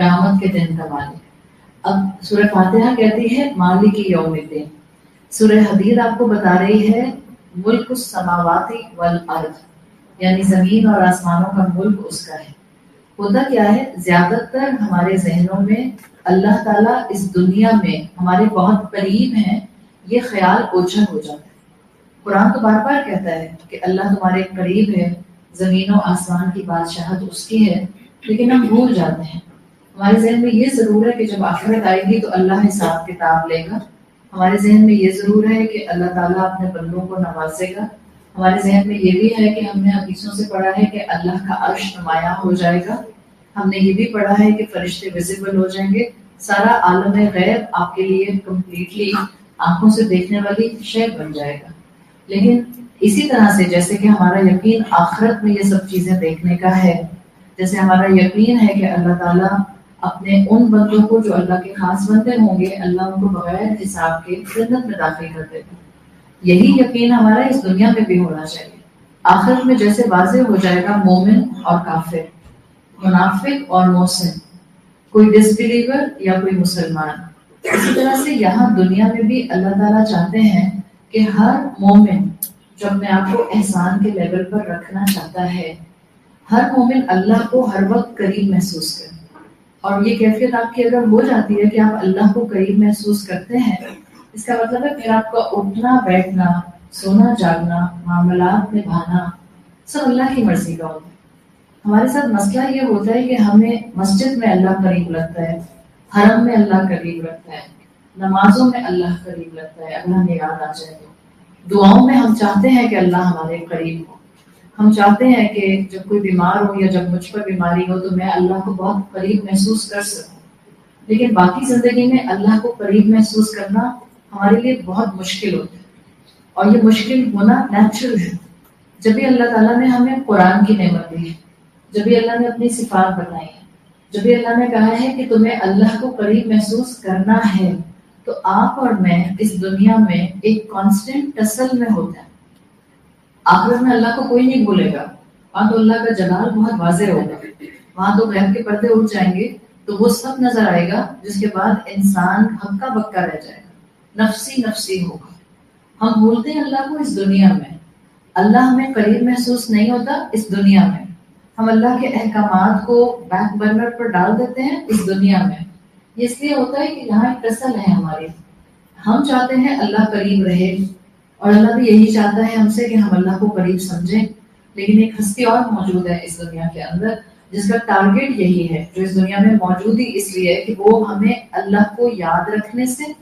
قیامت کے دن کا مالک. اب سورہ فاتحہ کہتی ہے مالک یوم الدین. سورہ حدید آپ کو بتا رہی ہے ملک السماوات والارض، یعنی زمین اور آسمانوں کا ملک اس کا ہے. ہوتا کیا ہے، زیادہ تر ہمارے ذہنوں میں اللہ تعالیٰ اس دنیا میں ہمارے بہت قریب ہیں، یہ خیال اوجھل ہو جاتا ہے. قرآن تو بار بار کہتا ہے کہ اللہ تمہارے قریب ہے، زمین و آسمان کی بادشاہت اس کی ہے، لیکن ہم بھول جاتے ہیں. ہمارے ذہن میں یہ ضرور ہے کہ جب آخرت آئے گی تو اللہ حساب کتاب لے گا. ہمارے ذہن میں یہ ضرور ہے کہ اللہ تعالیٰ اپنے بندوں کو نوازے گا. ہمارے ذہن میں یہ بھی ہے کہ ہم نے حدیثوں سے پڑھا ہے کہ اللہ کا عرش نمایاں ہو جائے گا. ہم نے یہ بھی پڑھا ہے کہ فرشتے ویزیبل ہو جائیں گے. سارا عالم غیب آپ کے لیے کمپلیٹلی آنکھوں سے دیکھنے والی شے بن جائے گا. لیکن اسی طرح سے جیسے کہ ہمارا یقین آخرت میں یہ سب چیزیں دیکھنے کا ہے، جیسے ہمارا یقین ہے کہ اللہ تعالیٰ اپنے ان بندوں کو جو اللہ کے خاص بندے ہوں گے، اللہ ان کو بغیر حساب کے جنت میں داخل کر دے گا. یہی یقین ہمارا اس دنیا میں بھی ہونا چاہیے. آخرت میں جیسے واضح ہو جائے گا مومن اور کافر، منافق اور محسن، کوئی ڈس بلیور یا کوئی مسلمان، اسی طرح سے یہاں دنیا میں بھی اللہ تعالیٰ چاہتے ہیں کہ ہر مومن جو اپنے آپ کو احسان کے لیول پر رکھنا چاہتا ہے، ہر مومن اللہ کو ہر وقت قریب محسوس کرے. اور یہ کیفیت آپ کی اگر ہو جاتی ہے کہ آپ اللہ کو قریب محسوس کرتے ہیں، اس کا مطلب ہے پھر آپ کا اٹھنا بیٹھنا، سونا جاگنا، معاملات نبھانا سب اللہ کی مرضی کا ہوتا ہے. ہمارے ساتھ مسئلہ یہ ہوتا ہے کہ ہمیں مسجد میں اللہ قریب لگتا ہے، حرم میں اللہ قریب لگتا ہے، نمازوں میں اللہ قریب لگتا ہے اگر ہمیں یاد آ جائے تو. دعاؤں میں ہم چاہتے ہیں کہ اللہ ہمارے قریب ہو. ہم چاہتے ہیں کہ جب کوئی بیمار ہو یا جب مجھ پر بیماری ہو تو میں اللہ کو بہت قریب محسوس کر سکوں. لیکن باقی زندگی میں اللہ کو قریب محسوس کرنا ہمارے لیے بہت مشکل ہوتا ہے، اور یہ مشکل ہونا نیچرل ہے. جب بھی اللہ تعالیٰ نے ہمیں قرآن کی نعمت دی ہے، جب بھی اللہ نے اپنی صفات بتائی ہے، جب بھی اللہ نے کہا ہے کہ تمہیں اللہ کو قریب محسوس کرنا ہے، تو آپ اور میں اس دنیا میں ایک کانسٹنٹ ٹسل میں ہوتا ہے. آخرت میں اللہ کو کوئی نہیں بھولے گا، وہاں تو اللہ کا جلال بہت واضح ہوگا. وہاں تو غیب کے پردے اٹھ جائیں گے تو وہ سب نظر آئے گا، جس کے بعد انسان ہکا بکا رہ جائے گا، نفسی نفسی ہوگا. ہم بھولتے ہیں اللہ کو اس دنیا میں. اللہ ہمیں قریب محسوس نہیں ہوتا اس دنیا میں. ہم اللہ کے احکامات کو بیک برنر پر ڈال دیتے ہیں اس دنیا میں. یہ اس لیے ہوتا ہے کہ یہاں ایک ٹسل ہے ہماری. ہم چاہتے ہیں اللہ قریب رہے، اور اللہ بھی یہی چاہتا ہے ہم سے کہ ہم اللہ کو قریب سمجھیں. لیکن ایک ہستی اور موجود ہے اس دنیا کے اندر جس کا ٹارگٹ یہی ہے، جو اس دنیا میں موجود ہی اس لیے ہے کہ وہ ہمیں اللہ کو یاد رکھنے سے،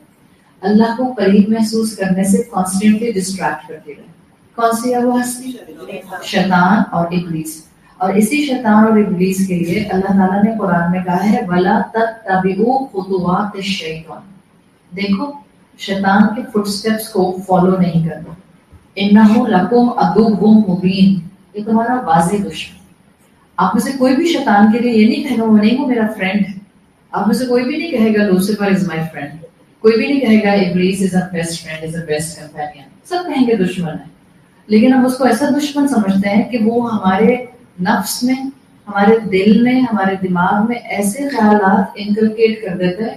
اللہ کو قریب محسوس کرنے سے کانسٹنٹلی ڈسٹریکٹ کرتی رہے. کون سی ہے وہ ہستی؟ شیطان اور ابلیس. اور اسی شیطان اور ابلیس کے لیے اللہ تعالیٰ نے قرآن میں کہا ہے وَلَا تَتَّبِعُوا خُطُوَاتِ الشَّيْطَانِ. دیکھو شیطان کے فٹ سٹیپس کو فالو نہیں کرنا. اِنَّهُ لَكُمْ عَدُوٌّ مُبِينٌ. یہ تمہارا واضح دشمن. آپ میں سے کوئی بھی شیطان کے لیے یہ نہیں کہے گا وہ نہیں، وہ میرا فرینڈ ہے. آپ میں سے کوئی بھی نہیں کہے گا لوسیفر از مائی فرینڈ. کوئی بھی نہیں کہے گا ابلیس is a best friend, is a best companion. سب کہیں گے دشمن ہے. لیکن ہم اس کو ایسا دشمن سمجھتے ہیں کہ وہ ہمارے نفس میں، ہمارے دل میں، ہمارے دماغ میں ایسے خیالات انکلکیٹ کر دیتے ہیں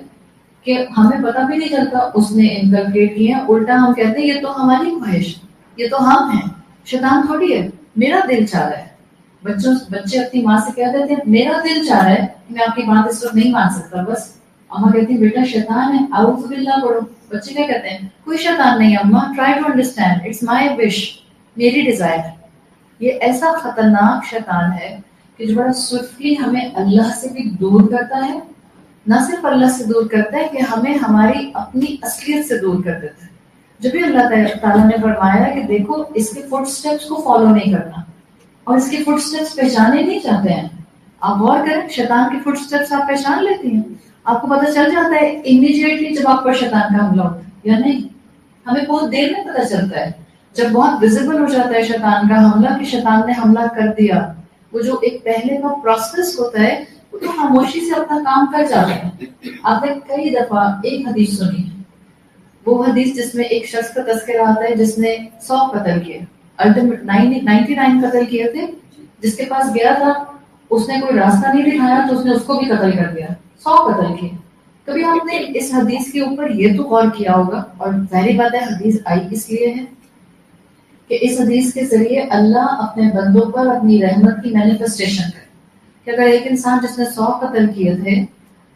کہ ہمیں پتہ بھی نہیں چلتا اس نے انکلکیٹ کیے ہیں. الٹا ہم کہتے ہیں یہ تو ہماری خواہش، یہ تو ہم ہیں، شیطان تھوڑی ہے، میرا دل چاہ رہا ہے. بچے اپنی ماں سے کہہ دیتے ہیں میرا دل چاہ رہا ہے کہ میں آپ کی بات اس وقت نہیں مان سکتا. بس اماں کہتی ہیں بیٹا شیطان ہے، اعوذ باللہ پڑھو. بچے کیا کہتے ہیں کوئی شیطان نہیں اماں، try to understand, it's my wish, میری ڈیزائر. یہ ایسا خطرناک شیطان ہے کہ جو بڑا سوئفٹلی ہمیں اللہ سے بھی دور کرتا ہے. نہ صرف اللہ سے دور کرتا ہے کہ ہمیں ہماری اپنی اصلیت سے دور کر دیتا ہے. جب بھی اللہ تعالیٰ نے فرمایا کہ دیکھو اس کے فٹ سٹیپس کو فالو نہیں کرنا اور اس کے فٹ سٹیپس پہچانے نہیں چاہتے ہیں. آپ غور کریں، شیطان کے فٹ سٹیپس آپ پہچان لیتی ہیں، آپ کو پتہ چل جاتا ہے امیڈیٹلی جب آپ پر شیطان کا حملہ ہوتا ہے یا نہیں. ہمیں بہت دیر میں پتہ چلتا ہے جب بہت ویزیبل ہو جاتا ہے شیطان کا حملہ کہ شیطان نے حملہ کر دیا. وہ جو ایک پہلے کا پروسیس ہوتا ہے وہ تو خاموشی سے اپنا کام کر جاتا ہے. آپ نے کئی دفعہ ایک حدیث سنی ہے، وہ حدیث جس میں ایک شخص کا تذکرہ آتا ہے جس نے 100 قتل کیے، الٹیمیٹ 99 قتل کیے تھے. جس کے پاس گیا تھا اس نے کوئی راستہ نہیں دکھایا تو اس نے اس کو بھی قتل کر دیا. 100 قتل کیے. کبھی آپ نے اس حدیث کے اوپر یہ تو غور کیا ہوگا، اور ظاہری بات ہے حدیث آئی اس لیے ہے کہ اس حدیث کے ذریعے اللہ اپنے بندوں پر اپنی رحمت کی مینیفیسٹیشن کرے کہ اگر ایک انسان جس نے 100 قتل کیے تھے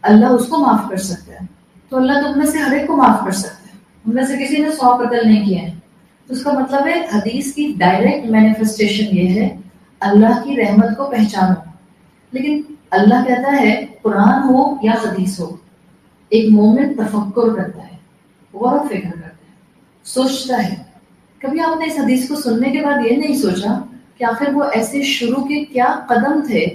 اللہ اس کو معاف کر سکتا ہے، تو اللہ تو ان میں سے ہر ایک کو معاف کر سکتا ہے. ان میں سے کسی نے 100 قتل نہیں کیے ہیں. تو اس کا مطلب ہے حدیث کی ڈائریکٹ مینیفیسٹیشن یہ ہے اللہ کی رحمت کو پہچانو. لیکن اللہ کہتا ہے قرآن ہو یا حدیث ہو، ایک مومن تفکر کرتا ہے، غور و فکر کرتا ہے، سوچتا ہے. کبھی آپ نے اس حدیث کو سننے کے بعد یہ نہیں سوچا کہ آخر وہ ایسے شروع کے کیا قدم تھے،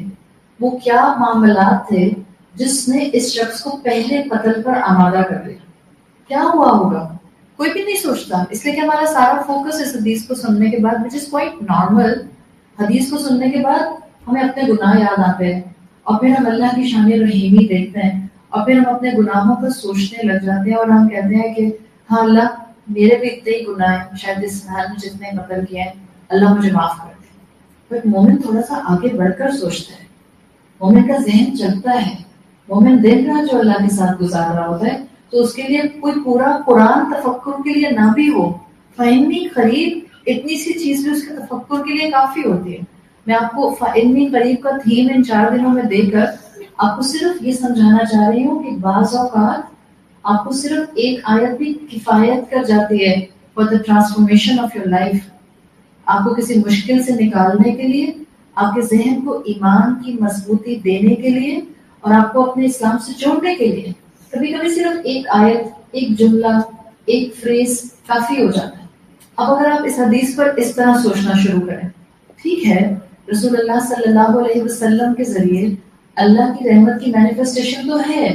وہ کیا معاملات تھے جس نے اس شخص کو پہلے قتل پر آمادہ کر دیا؟ کیا ہوا ہوگا؟ کوئی بھی نہیں سوچتا. اس لیے کہ ہمارا سارا فوکس اس حدیث کو سننے کے بعد which is quite normal، حدیث کو سننے کے بعد ہمیں اپنے گناہ یاد آتے ہیں اور پھر ہم اللہ کی شان رحیمی دیکھتے ہیں اور پھر ہم اپنے گناہوں پر سوچنے لگ جاتے ہیں اور ہم کہتے ہیں کہ ہاں اللہ میرے بھی اتنے ہی گناہ ہیں، شاید اس حال میں جتنے قتل کیے ہیں اللہ مجھے معاف کر دے. بٹ مومن تھوڑا سا آگے بڑھ کر سوچتا ہے، مومن کا ذہن چلتا ہے. مومن دن رات جو اللہ کے ساتھ گزار رہا ہوتا ہے تو اس کے لیے کوئی پورا قرآن تفکر کے لیے نہ بھی ہو، فہمی قریب اتنی سی چیز بھی اس کے تفکر کے لیے کافی ہوتی ہے. میں آپ کو فہمی قریب کا تھیم ان 4 دنوں میں دے کر آپ کو صرف یہ سمجھانا چاہ رہی ہوں کہ بعض اوقات آپ کو صرف ایک آیت بھی کفایت کر جاتی ہے for the transformation of your life. آپ کو کسی مشکل سے نکالنے کے لیے، آپ کے ذہن کو ایمان کی مضبوطی دینے کے لیے اور آپ کو اپنے اسلام سے جوڑنے کے لیے کبھی کبھی صرف ایک آیت، ایک جملہ، ایک فریز کافی ہو جاتا ہے. اب اگر آپ اس حدیث پر اس طرح سوچنا شروع کریں، ٹھیک ہے رسول اللہ صلی اللہ علیہ وسلم کے ذریعے اللہ کی رحمت کی مینیفیسٹیشن تو ہے،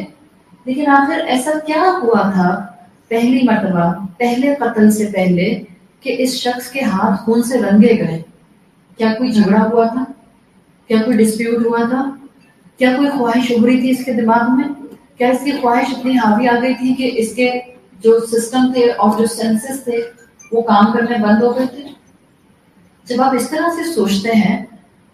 لیکن آخر ایسا کیا ہوا تھا پہلی مرتبہ پہلے قتل سے پہلے کہ اس شخص کے ہاتھ خون سے رنگے گئے؟ کیا کوئی جھگڑا ہوا تھا؟ کیا کوئی ڈسپیوٹ ہوا تھا؟ کیا کوئی خواہش ابھری تھی اس کے دماغ میں؟ کیا اس کی خواہش اتنی حاوی آ گئی تھی کہ اس کے جو سسٹم تھے اور جو سینسز تھے وہ کام کرنے بند ہو گئے تھے؟ جب آپ اس طرح سے سوچتے ہیں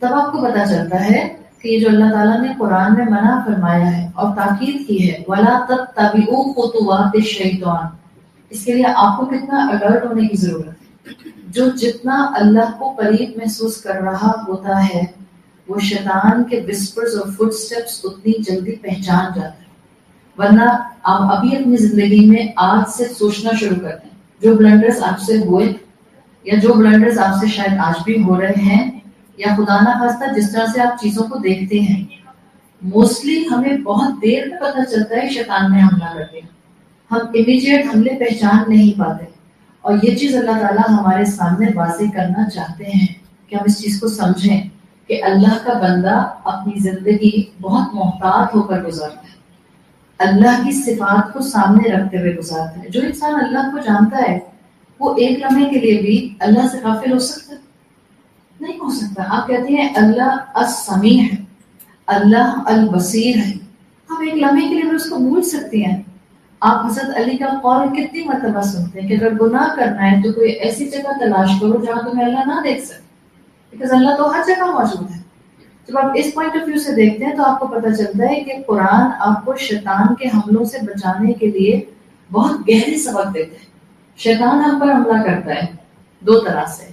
تب آپ کو پتا چلتا ہے کہ یہ جو اللہ تعالیٰ نے قرآن میں منع فرمایا ہے اور تاکید کی ہے وَلَا تَتَّبِعُوا خُطُوَاتِ الشَّيْطَانِ، اس کے لیے آپ کو کتنا الرٹ ہونے کی ضرورت ہے. جو جتنا اللہ کو قریب محسوس کر رہا ہوتا ہے وہ شیطان کے وسپرز اور فٹ سٹیپس اتنی جلدی پہچان جاتا ہے. ورنہ آپ ابھی اپنی زندگی میں آج سے سوچنا شروع کرتے ہیں جو بلنڈرز آپ سے ہوئے یا جو بلنڈرز آپ سے شاید آج بھی ہو رہے ہیں یا خدا نہ خواستہ جس طرح سے آپ چیزوں کو دیکھتے ہیں، موسٹلی ہمیں بہت دیر میں پتہ چلتا ہے شیطان نے حملہ کر دیا. ہم امیڈیٹ حملے پہچان نہیں پاتے اور یہ چیز اللہ تعالیٰ ہمارے سامنے واضح کرنا چاہتے ہیں کہ ہم اس چیز کو سمجھیں کہ اللہ کا بندہ اپنی زندگی بہت محتاط ہو کر گزارتا ہے، اللہ کی صفات کو سامنے رکھتے ہوئے گزارتا ہے. جو انسان اللہ کو جانتا ہے وہ ایک لمحے کے لیے بھی اللہ سے غافل ہو سکتا ہے؟ نہیں ہو سکتا. آپ کہتے ہیں اللہ السمیع ہے، اللہ البصیر ہے، ہم ایک لمحے کے لیے بھی اس کو بھول سکتے ہیں. آپ حضرت علی کا قول کتنی مرتبہ سنتے ہیں کہ اگر گناہ کرنا ہے تو کوئی ایسی جگہ تلاش کرو جہاں تمہیں اللہ نہ دیکھ سکے، بیکاز اللہ تو ہر جگہ موجود ہے. جب آپ اس پوائنٹ آف ویو سے دیکھتے ہیں تو آپ کو پتہ چلتا ہے کہ قرآن آپ کو شیطان کے حملوں سے بچانے کے لیے بہت گہری سبق دیتے ہیں. شیطان ہم پر حملہ کرتا ہے 2 طرح سے،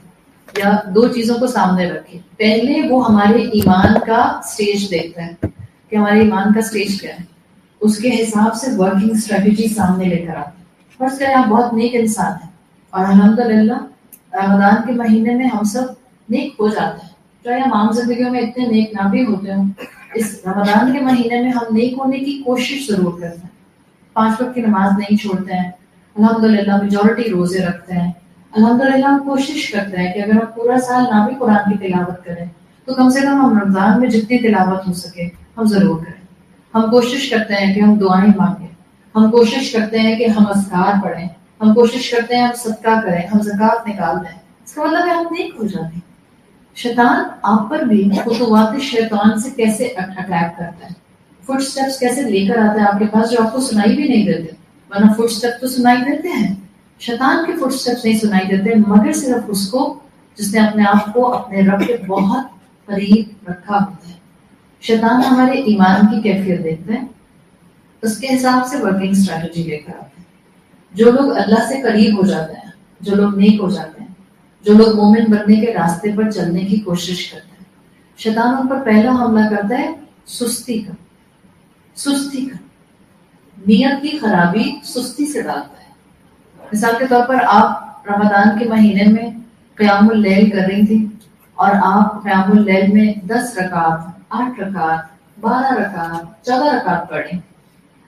یا 2 چیزوں کو سامنے رکھے. پہلے وہ ہمارے ایمان کا سٹیج دیکھتا ہے کہ ہمارے ایمان کا سٹیج کیا ہے، اس کے حساب سے ورکنگ اسٹریٹجی سامنے لے کر آتے ہیں. فرض کریں آپ بہت نیک انسان ہیں اور الحمدللہ رمضان کے مہینے میں ہم سب نیک ہو جاتے ہیں، چاہے ہم عام زندگیوں میں اتنے نیک نہ بھی ہوتے ہوں، اس رمضان کے مہینے میں ہم نیک ہونے کی کوشش ضرور کرتے ہیں. 5 وقت کی نماز نہیں چھوڑتے ہیں، الحمدللہ میجورٹی روزے رکھتے ہیں، الحمدللہ ہم کوشش کرتے ہیں کہ اگر ہم پورا سال نہ بھی قرآن کی تلاوت کریں تو کم سے کم ہم رمضان میں جتنی تلاوت ہو سکے ہم ضرور کریں. ہم کوشش کرتے ہیں کہ ہم دعائیں مانگیں، ہم کوشش کرتے ہیں کہ ہم اذکار پڑھیں، ہم کوشش کرتے ہیں ہم صدقہ کریں، ہم زکوٰۃ نکال دیں. اس کا مطلب ہے ہم نیک ہو جاتے ہیں. شیطان آپ پر بھی خطوات شیطان سے کیسے اٹیک کرتا ہے، فٹ سٹیپس کیسے لے کر آتا ہے آپ کے پاس جو آپ کو سنائی بھی نہیں دیتے. ورنہ فٹ سٹیپ تو سنائی دیتے ہیں، شیطان کے فٹ سٹیپس نہیں سنائی دیتے مگر صرف اس کو جس نے اپنے آپ کو اپنے رب کے بہت قریب رکھا ہوتا ہے. شیطان ہمارے ایمان کی کیفیت دیکھتا ہے، اس کے حساب سے ورکنگ اسٹریٹجی لے کر آتے ہیں. جو لوگ اللہ سے قریب ہو جاتے ہیں، جو لوگ نیک ہو جاتے ہیں، جو لوگ مومن بننے کے راستے پر چلنے کی کوشش کرتے ہیں، شیطان ان پر پہلا حملہ کرتا ہے سستی کا. سستی کا نیت کی خرابی سستی سے ڈالتا ہے. مثال کے طور پر آپ رمضان کے مہینے میں قیام اللیل کر رہی تھی اور آپ قیام اللیل میں 10 رکعت، 8 رکعت، 12 رکعت، 14 رکعت پڑھیں.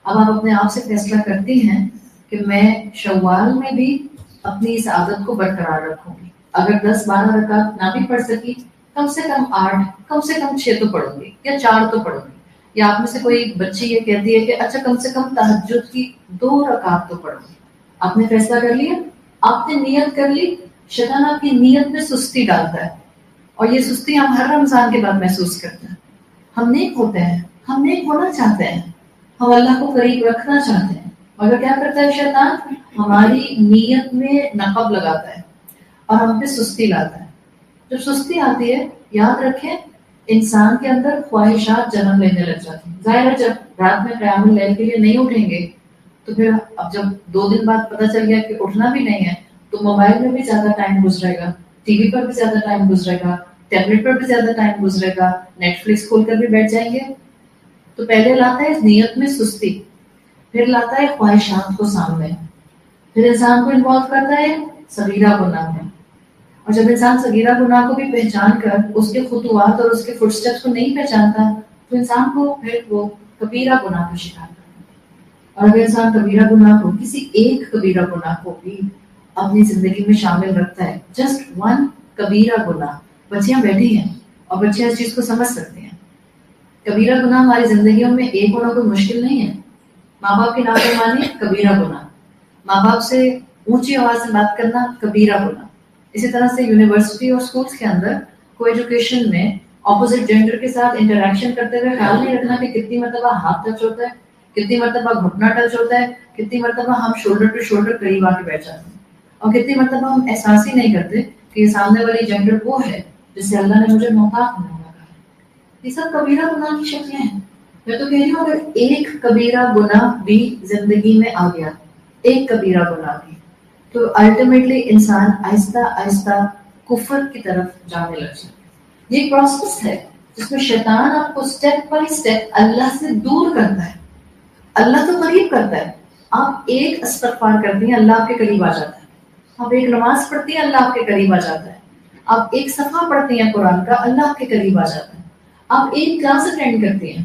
اب آپ اپنے آپ سے فیصلہ کرتی ہیں کہ میں شوال میں بھی اپنی اس عادت کو برقرار رکھوں گی. اگر 10-12 رکعت نہ بھی پڑھ سکی، کم سے کم 8، کم سے کم 6 تو پڑھوں گی یا 4 تو پڑھوں گی. یا آپ میں سے کوئی بچی یہ کہتی ہے کہ اچھا کم سے کم تہجد کی 2 رکعت تو پڑھوں گی. آپ نے فیصلہ کر لیا، آپ نے نیت کر لی. شیطان آپ کی نیت میں سستی ڈالتا ہے اور یہ سستی ہم ہر رمضان کے بعد محسوس کرتے ہیں. ہم نیک ہوتے ہیں، ہم نیک ہونا چاہتے ہیں، ہم اللہ کو قریب رکھنا چاہتے ہیں، مگر کیا کرتا ہے شیطان؟ ہماری نیت میں نقب لگاتا ہے اور ہم پہ سستی لاتا ہے. جب سستی آتی ہے، یاد رکھیں انسان کے اندر خواہشات جنم لینے لگ جاتی ہیں. ظاہر ہے جب رات میں قیام اللیل کے لیے نہیں اٹھیں گے تو پھر اب جب 2 دن بعد پتہ چل گیا کہ اٹھنا بھی نہیں ہے تو موبائل میں بھی زیادہ ٹائم گزرے گا، ٹی وی پر بھی زیادہ ٹائم گزرے گا، ٹیبلٹ پر بھی زیادہ ٹائم گزرے گا، نیٹ فلکس کھول کر بھی بیٹھ جائیں گے. تو پہلے لاتا ہے نیت میں سستی، پھر لاتا ہے خواہشات کو سامنے، پھر انسان کو انوالو کرتا ہے صغیرہ گناہ میں. اور جب انسان صغیرہ گناہ کو بھی پہچان کر اس کے خطوات اور اس کے فٹ اسٹیپس کو نہیں پہچانتا تو انسان کو پھر وہ کبیرہ گناہ کا شکار کرتا ہے. اور اگر انسان کبیرہ گناہ کو، کسی ایک کبیرہ گناہ کو بھی اپنی زندگی میں شامل رکھتا ہے، جسٹ ون کبیرہ گناہ. بچیاں بیٹھی ہیں اور بچیاں اس چیز کو سمجھ سکتی ہیں. کبیرہ گناہ ہماری زندگیوں میں ایک ہونا کوئی مشکل نہیں ہے. ماں باپ کی نافرمانی کبیرہ گناہ، ماں باپ سے اونچی آواز سے بات کرنا کبیرہ گناہ. اسی طرح سے یونیورسٹی اور اسکولس کے اندر کو ایجوکیشن میں اپوزٹ جینڈر کے ساتھ انٹریکشن کرتے ہوئے خیال نہیں رکھنا کہ کتنی مرتبہ ہاتھ ٹچ ہوتا ہے، کتنی مرتبہ گھٹنا ٹچ ہوتا ہے، کتنی مرتبہ ہم شولڈر ٹو شولڈر قریب آ کے بیٹھ جاتے ہیں، اور کتنی مرتبہ ہم احساس ہی نہیں کرتے کہ یہ سامنے والی جینڈر وہ ہے جس سے اللہ نے مجھے محتاط ہونے لگا ہے. یہ سب کبیرہ گناہ کی شکلیں ہیں. میں تو کہہ رہی ہوں اگر ایک کبیرہ گناہ بھی زندگی میں آ گیا، ایک کبیرہ گناہ بھی، تو الٹیمیٹلی انسان آہستہ آہستہ کفر کی طرف جانے لگ جاتا ہے. یہ ایک پروسیس ہے جس میں شیطان آپ کو سٹیپ بائی سٹیپ اللہ سے دور کرتا ہے. اللہ تو قریب کرتا ہے. آپ ایک استغفار کرتی ہیں، اللہ آپ کے قریب آ جاتا ہے. آپ ایک نماز پڑھتی ہیں، اللہ آپ کے قریب آ جاتا ہے. آپ ایک صفحہ پڑھتی ہیں قرآن کا، اللہ آپ کے قریب آ جاتا ہے. آپ ایک کلاس اٹینڈ کرتی ہیں،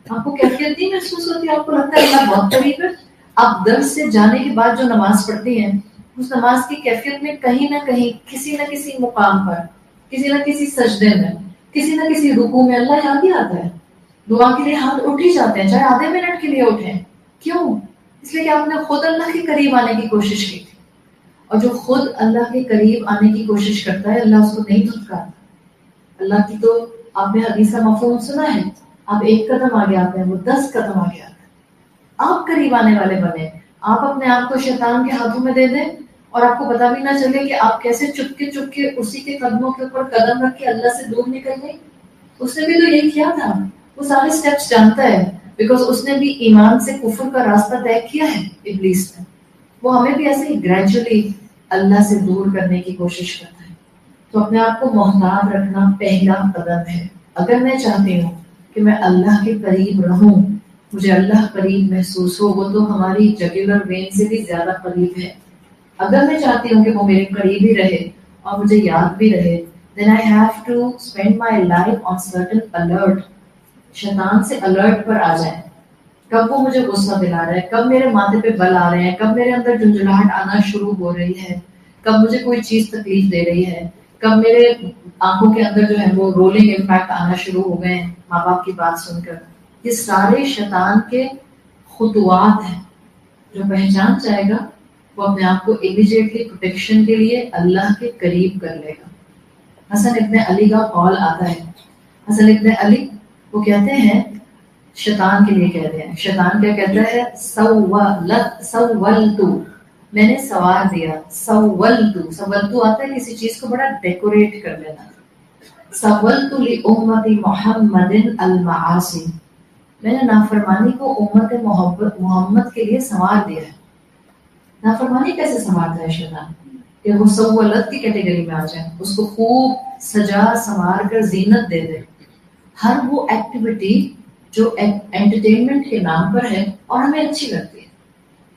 آپ کو کیفیت نہیں محسوس ہوتی، آپ کو لگتا ہے اللہ بہت قریب ہے. آپ درس سے جانے کے بعد جو نماز پڑھتی ہیں، اس نماز کی کیفیت میں کہیں نہ کہیں، کسی نہ کسی مقام پر، کسی نہ کسی سجدے میں، کسی نہ کسی رکوع میں اللہ یاد ہی آتا ہے. دعا کے لیے ہاتھ اٹھ ہی جاتے ہیں، چاہے آدھے منٹ کے لیے اٹھیں. کیوں؟ اس لیے کہ آپ نے خود اللہ کے قریب آنے کی کوشش کی تھی. اور جو خود اللہ کے قریب آنے کی کوشش کرتا ہے اللہ اس کو نہیں دھتکارتا. اللہ کی تو آپ نے حدیث کا مفہوم سنا ہے، آپ ایک قدم آگے آتے ہیں، وہ 10 قدم آگے آتے ہیں. آپ قریب آنے والے بنے. آپ اپنے آپ کو شیطان کے ہاتھوں میں دے دیں اور آپ کو پتا بھی نہ چلے کہ آپ کیسے چپکے چپکے اسی کے قدموں کے اوپر قدم رکھ کے اللہ سے دور نکل گئی. اس نے بھی تو یہی کیا تھا. وہ سارے سٹیپس جانتا ہے بیکاز اس نے بھی ایمان سے کفر کا راستہ طے کیا ہے. ابلیس نے، وہ ہمیں بھی ایسے ہی گریجولی اللہ سے دور کرنے کی کوشش کرتا ہے. تو اپنے آپ کو محتاط رکھنا پہلا قدم ہے. اگر میں چاہتی ہوں کہ میں اللہ کے قریب رہوں، مجھے اللہ قریب محسوس ہو، وہ تو ہماری جگولر وین سے بھی زیادہ قریب ہے. اگر میں چاہتی ہوں کہ وہ میرے قریب ہی رہے اور مجھے یاد بھی رہے، then I have to spend my life on certain alert. شیطان سے الرٹ پر آ جائیں. کب وہ مجھے غصہ دلا رہا ہے، کب میرے ماتھے پہ بل آ رہے ہیں، کب میرے اندر جھنجھلاہٹ آنا شروع ہو رہی ہے، کب مجھے کوئی چیز تکلیف دے رہی ہے، کب میرے آنکھوں کے اندر جو ہے وہ رولنگ امپیکٹ آنا شروع ہو گئے ہیں ماں باپ کی بات سن کر. یہ سارے شیطان کے خطوات ہیں. جو پہچان جائے گا وہ اپنے آپ کو امیڈیٹلی پروٹیکشن کے لیے اللہ کے قریب کر لے گا. حسن ابن علی کا قول آتا ہے. حسن ابن علی وہ کہتے ہیں، شیطان کے لیے کہتے ہیں، شیطان کیا کہتا ہے؟ سولتو، میں نے سوار دیا. سولتو آتا ہے کسی چیز کو بڑا ڈیکوریٹ کر لینا. سولتو لأمت محمد المعاصی، میں نے نافرمانی کو امت محمد کے لیے سنوار دیا ہے. نافرمانی کیسے سنوارتا ہے شیطان؟ کہ وہ سہولت کی کیٹیگری میں آ جائے, اس کو خوب سجا سنوار کر زینت دے دے. ہر وہ ایکٹیویٹی جو انٹرٹینمنٹ کے نام پر ہے اور ہمیں اچھی لگتی ہے,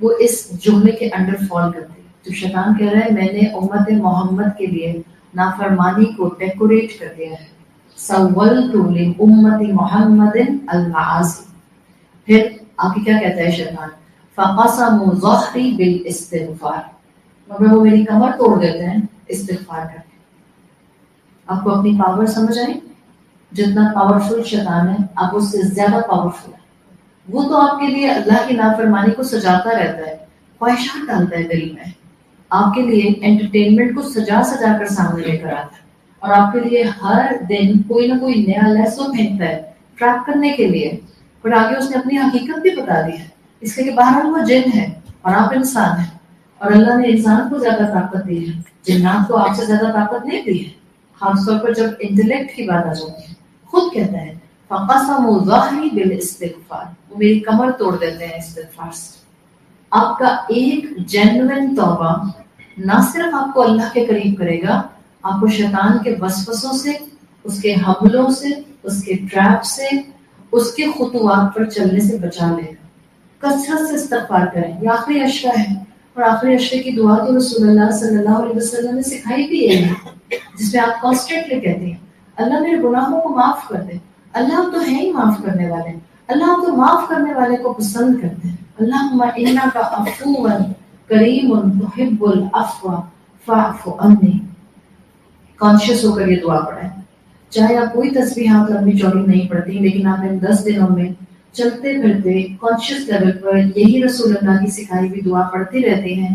وہ اس جملے کے انڈر فال کرتی ہے. تو شیطان کہہ رہا ہے میں نے امت محمد کے لیے نافرمانی کو ڈیکوریٹ کر دیا ہے. سولت لامت محمد المعاصی. پھر آگے کیا کہتا ہے شیطان؟ فقسموا ظہری بالاستغفار. مگر وہ میری کمر توڑ دیتے ہیں استغفار کر کے. آپ کو اپنی پاور سمجھ آئی؟ جتنا پاورفل شیطان ہے آپ اس سے زیادہ پاورفل ہے. وہ تو آپ کے لیے اللہ کی نافرمانی کو سجاتا رہتا ہے, خواہشات ڈالتا ہے دل میں, آپ کے لیے انٹرٹینمنٹ کو سجا سجا کر سامنے لے کر آتا ہے, اور آپ کے لیے ہر دن کوئی نہ کوئی نیا لیسن پھینکتا ہے ٹریپ کرنے کے لیے. اور آگے اس نے اپنی حقیقت بھی بتا دی ہے, اس لیے کہ باہر وہ جن ہے اور آپ انسان ہیں, اور اللہ نے انسان کو زیادہ طاقت دی ہے, جنات کو آپ سے زیادہ طاقت نہیں دی ہے, خاص طور پر جب انٹلیکٹ کی بات آ جاتی ہے. خود کہتا ہے فقسموا ظہری بالاستغفار, وہ میری کمر توڑ دیتے ہیں استغفار سے. آپ کا ایک جینوئن توبہ نہ صرف آپ کو اللہ کے قریب کرے گا, آپ کو شیطان کے وسوسوں سے, اس کے حملوں سے, اس کے ٹریپ سے, اس کے خطوات پر چلنے سے بچا لے گا. کثرت سے استغفار کریں, یہ آخری اشرہ ہے, اور آخری اشرے کی دعا تو رسول اللہ صلی اللہ علیہ وسلم نے سکھائی بھی ہے, جس میں آپ کانسٹنٹلی کہتے ہیں اللہ میرے گناہوں کو معاف کر دے. اللہ ہم تو ہیں ہی معاف کرنے والے, اللہ ہم تو معاف کرنے والے کو پسند کرتے ہیں. اللہم انک عفو کریم تحب العفو فاعف عنی. کانشیس ہو کر یہ دعا پڑھیں. چاہے آپ کوئی تسبیحات لمبی چوڑی نہیں پڑھتی, لیکن آپ ان 10 دنوں میں چلتے پھرتے کانشیس لیول پر یہی رسول اللہ کی سکھائی ہوئی دعا پڑھتی رہتی ہیں,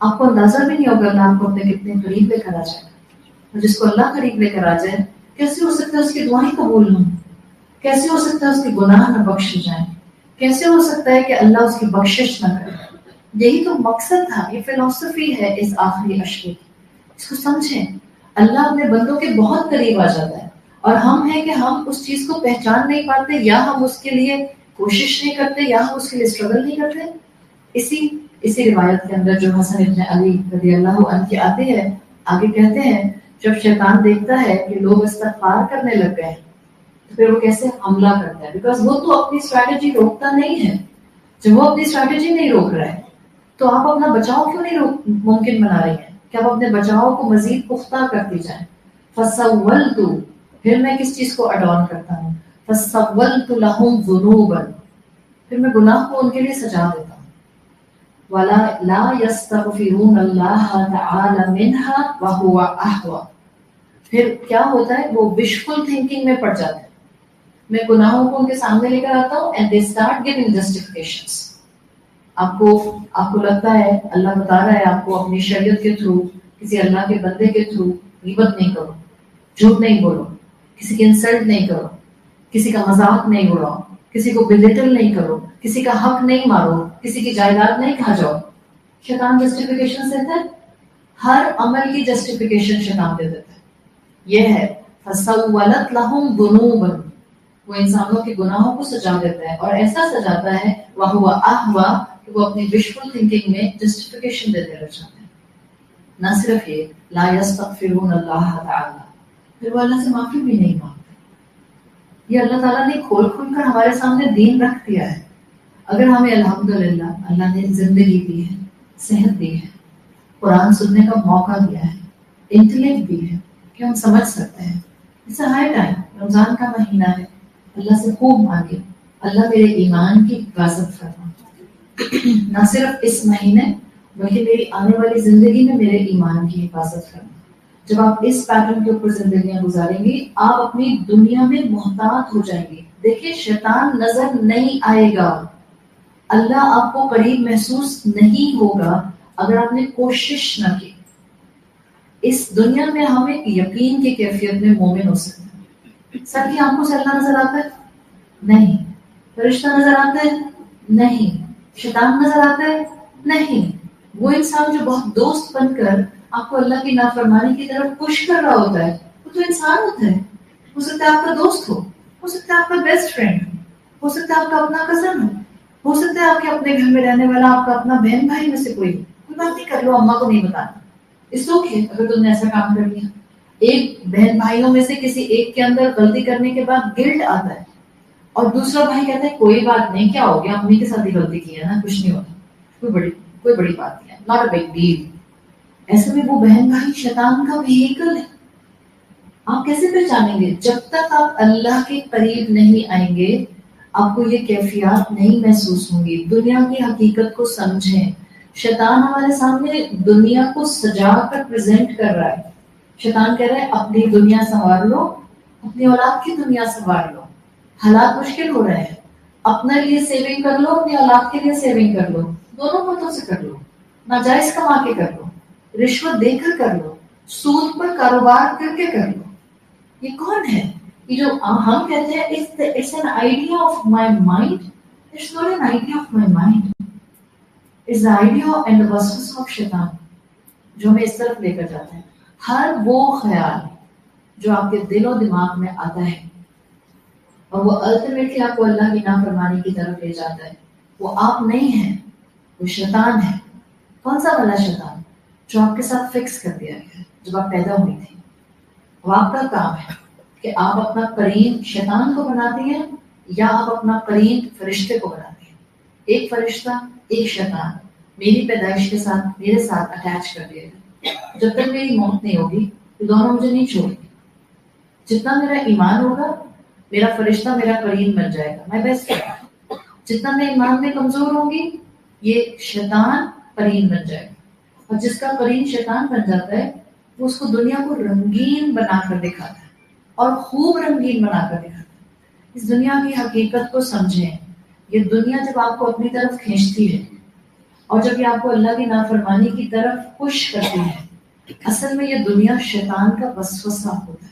آپ کو اندازہ بھی نہیں ہوگا اللہ آپ کو اپنے کتنے قریب لے کر آ جائے. اور جس کو اللہ قریب لے کر آ جائے, کیسے ہو سکتا ہے اس کی دعائیں قبول ہوں, کیسے ہو سکتا ہے اس کے گناہ نہ بخشے جائیں, کیسے ہو سکتا ہے کہ اللہ اس کی بخشش نہ کرے. یہی تو مقصد تھا, یہ فلسفی ہے اس آخری اشرے کی. اس کو سمجھیں, اللہ اپنے بندوں کے بہت قریب آ جاتا ہے, اور ہم ہیں کہ ہم اس چیز کو پہچان نہیں پاتے, یا ہم اس کے لیے کوشش نہیں کرتے, یا ہم اس کے لیے اسٹرگل نہیں کرتے. اسی روایت کے اندر جو حسن ابن علی رضی اللہ عنہ کی آتی ہے, آگے کہتے ہیں جب شیطان دیکھتا ہے کہ لوگ استغفار کرنے لگ گئے تو پھر وہ کیسے حملہ کرتا ہے, بیکاز وہ تو اپنی اسٹریٹجی روکتا نہیں ہے. جب وہ اپنی اسٹریٹجی نہیں روک رہا ہے تو آپ اپنا بچاؤ کیوں نہیں ممکن بنا رہی ہیں کہ آپ اپنے بچاؤ کو مزید پختہ کرتی جائیں. فَسَوَّلْتُ, پھر میں کس چیز کو اڈان کرتا ہوں, فَسَوَّلْتُ لَهُمْ ذُنُوبًا, پھر میں گناہ کو ان کے لیے سجا دیتا ہوں. وَلَا لَا يَسْتَغْفِرُونَ اللَّهَ تَعَالَى مِنْهَا وَهُوَ أَهْوَى. پھر کیا ہوتا ہے, وہ وشفل تھنکنگ میں پڑ جاتے ہیں. میں گناہوں کو ان کے سامنے لے کر آتا ہوں, and they start giving justifications. آپ کو لگتا ہے اللہ بتا رہا ہے آپ کو اپنی شریعت کے تھرو, کسی اللہ کے بندے کے تھرو, غیبت نہیں کرو, جھوٹ نہیں بولو, کسی کی انسلٹ نہیں کرو, کسی کا مذاق نہیں اڑاؤ, کسی کو بلیٹل نہیں کرو, کسی کا حق نہیں مارو, کسی کی جائیداد نہیں کھا جاؤ. شیطان جسٹیفیکیشن دیتا ہے, ہر عمل کی جسٹیفیکیشن شیطان دے دیتا ہے. یہ ہے فَسَوَّلَتْ لَهُمْ ذُنُوبًا, وہ انسانوں کے گناہوں کو سجا دیتا ہے, اور ایسا سجاتا ہے وَهُوَ أَهْوَى, کہ وہ اپنی وشفل تھنکنگ میں جسٹیفیکیشن دیتے رہ جاتے ہیں. نہ صرف یہ, لا يستغفرون اللہ تعالی, پھر وہ اللہ سے معافی بھی نہیں مانگتے. یہ اللہ تعالیٰ نے کھول کر ہمارے سامنے دین رکھ دیا ہے. اگر ہمیں الحمدللہ اللہ نے زندگی دی ہے, صحت دی ہے, قرآن سننے کا موقع دیا ہے, انٹلیکٹ بھی ہے کہ ہم سمجھ سکتے ہیں, اس سے ہر ٹائم رمضان کا مہینہ ہے, اللہ سے خوب مانگے اللہ میرے ایمان کی حفاظت فرما, نہ صرف اس مہینے بلکہ میری آنے والی زندگی میں میرے ایمان کی حفاظت کرنا. جب آپ اس پیٹرن کے اوپر زندگیاں گزاریں گی, آپ اپنی دنیا میں محتاط ہو جائیں گی. دیکھیں شیطان نظر نہیں آئے گا, اللہ آپ کو قریب محسوس نہیں ہوگا اگر آپ نے کوشش نہ کی. اس دنیا میں ہم ایک یقین کی کیفیت میں مومن ہو سکتے ہیں. سر کی آنکھوں سے اللہ نظر آتا ہے نہیں, فرشتہ نظر آتا ہے نہیں, شیطان نظر آتا ہے نہیں. وہ انسان جو بہت دوست بن کر آپ کو اللہ کی نافرمانی کی طرف پش کر رہا ہوتا ہے, وہ تو انسان ہوتا ہے. ہو سکتا ہے آپ کا دوست ہو سکتا ہے آپ کا بیسٹ فرینڈ ہو, ہو سکتا ہے آپ کا اپنا کزن ہو سکتا ہے آپ کے اپنے گھر میں رہنے والا آپ کا اپنا بہن بھائی میں سے کوئی بات نہیں کر لو، اماں کو نہیں بتانا، اس اوکے اگر تم نے ایسا کام کر لیا. ایک بہن بھائیوں میں سے کسی ایک کے اندر غلطی کرنے کے بعد گلٹ آتا ہے اور دوسرا بھائی کہتا ہے کوئی بات نہیں، کیا ہو گیا، امی کے ساتھ ہی غلطی کی ہے نا، کچھ نہیں ہوتا، کوئی بڑی بات نہیں ہے، ناٹ اے بگ ڈیل. ایسے میں وہ بہن بھائی شیطان کا وہیکل ہے. آپ کیسے پہچانیں گے؟ جب تک آپ اللہ کے قریب نہیں آئیں گے آپ کو یہ کیفیات نہیں محسوس ہوں گی. دنیا کی حقیقت کو سمجھیں. شیطان ہمارے سامنے دنیا کو سجا کر پریزنٹ کر رہا ہے. شیطان کہہ رہا ہے اپنی دنیا سنوار لو، اپنی اولاد کی دنیا سنوار لو، حالات مشکل ہو رہے ہیں، اپنے لیے سیونگ کر لو، اپنی اولاد کے لیے سیونگ کر لو، دونوں ہاتھوں سے کر لو، ناجائز کما کے کر لو، رشوت دے کر کر لو، سود پر کاروبار کر کے کر لو. یہ کون ہے؟ یہ جو ہم کہتے ہیں it's an idea of my mind. It's not an idea of my mind. It's the idea and the waswas of شیطان جو ہمیں اس طرف لے کر جاتا ہے. ہر وہ خیال جو آپ کے دل و دماغ میں آتا ہے اور وہ الٹیمیٹلی آپ کو اللہ کی نافرمانی کی طرف لے جاتا ہے، وہ آپ نہیں ہیں، وہ شیطان ہے. کون سا والا شیطان؟ جو آپ کے ساتھ فکس کر دیا گیا جب آپ پیدا ہوئی تھی. وہ آپ کا کام ہے کہ آپ اپنا قرین شیطان کو بناتی ہیں یا آپ اپنا قرین فرشتے کو بناتی ہیں. ایک فرشتہ ایک شیطان میری پیدائش کے ساتھ میرے ساتھ اٹیچ کر دیا گیا. جب تک میری موت نہیں ہوگی تو دونوں مجھے نہیں چھوڑیں گے. جتنا میرا ایمان ہوگا میرا فرشتہ میرا قرین بن جائے گا، میں بیسٹ. جتنا میں ایمان میں کمزور ہوں گی یہ شیطان قرین بن جائے گا. اور جس کا قرین شیطان بن جاتا ہے وہ اس کو دنیا کو رنگین بنا کر دکھاتا ہے اور خوب رنگین بنا کر دکھاتا ہے. اس دنیا کی حقیقت کو سمجھیں. یہ دنیا جب آپ کو اپنی طرف کھینچتی ہے اور جب یہ آپ کو اللہ کی نافرمانی کی طرف پش کرتی ہے، اصل میں یہ دنیا شیطان کا وسوسہ ہوتا ہے.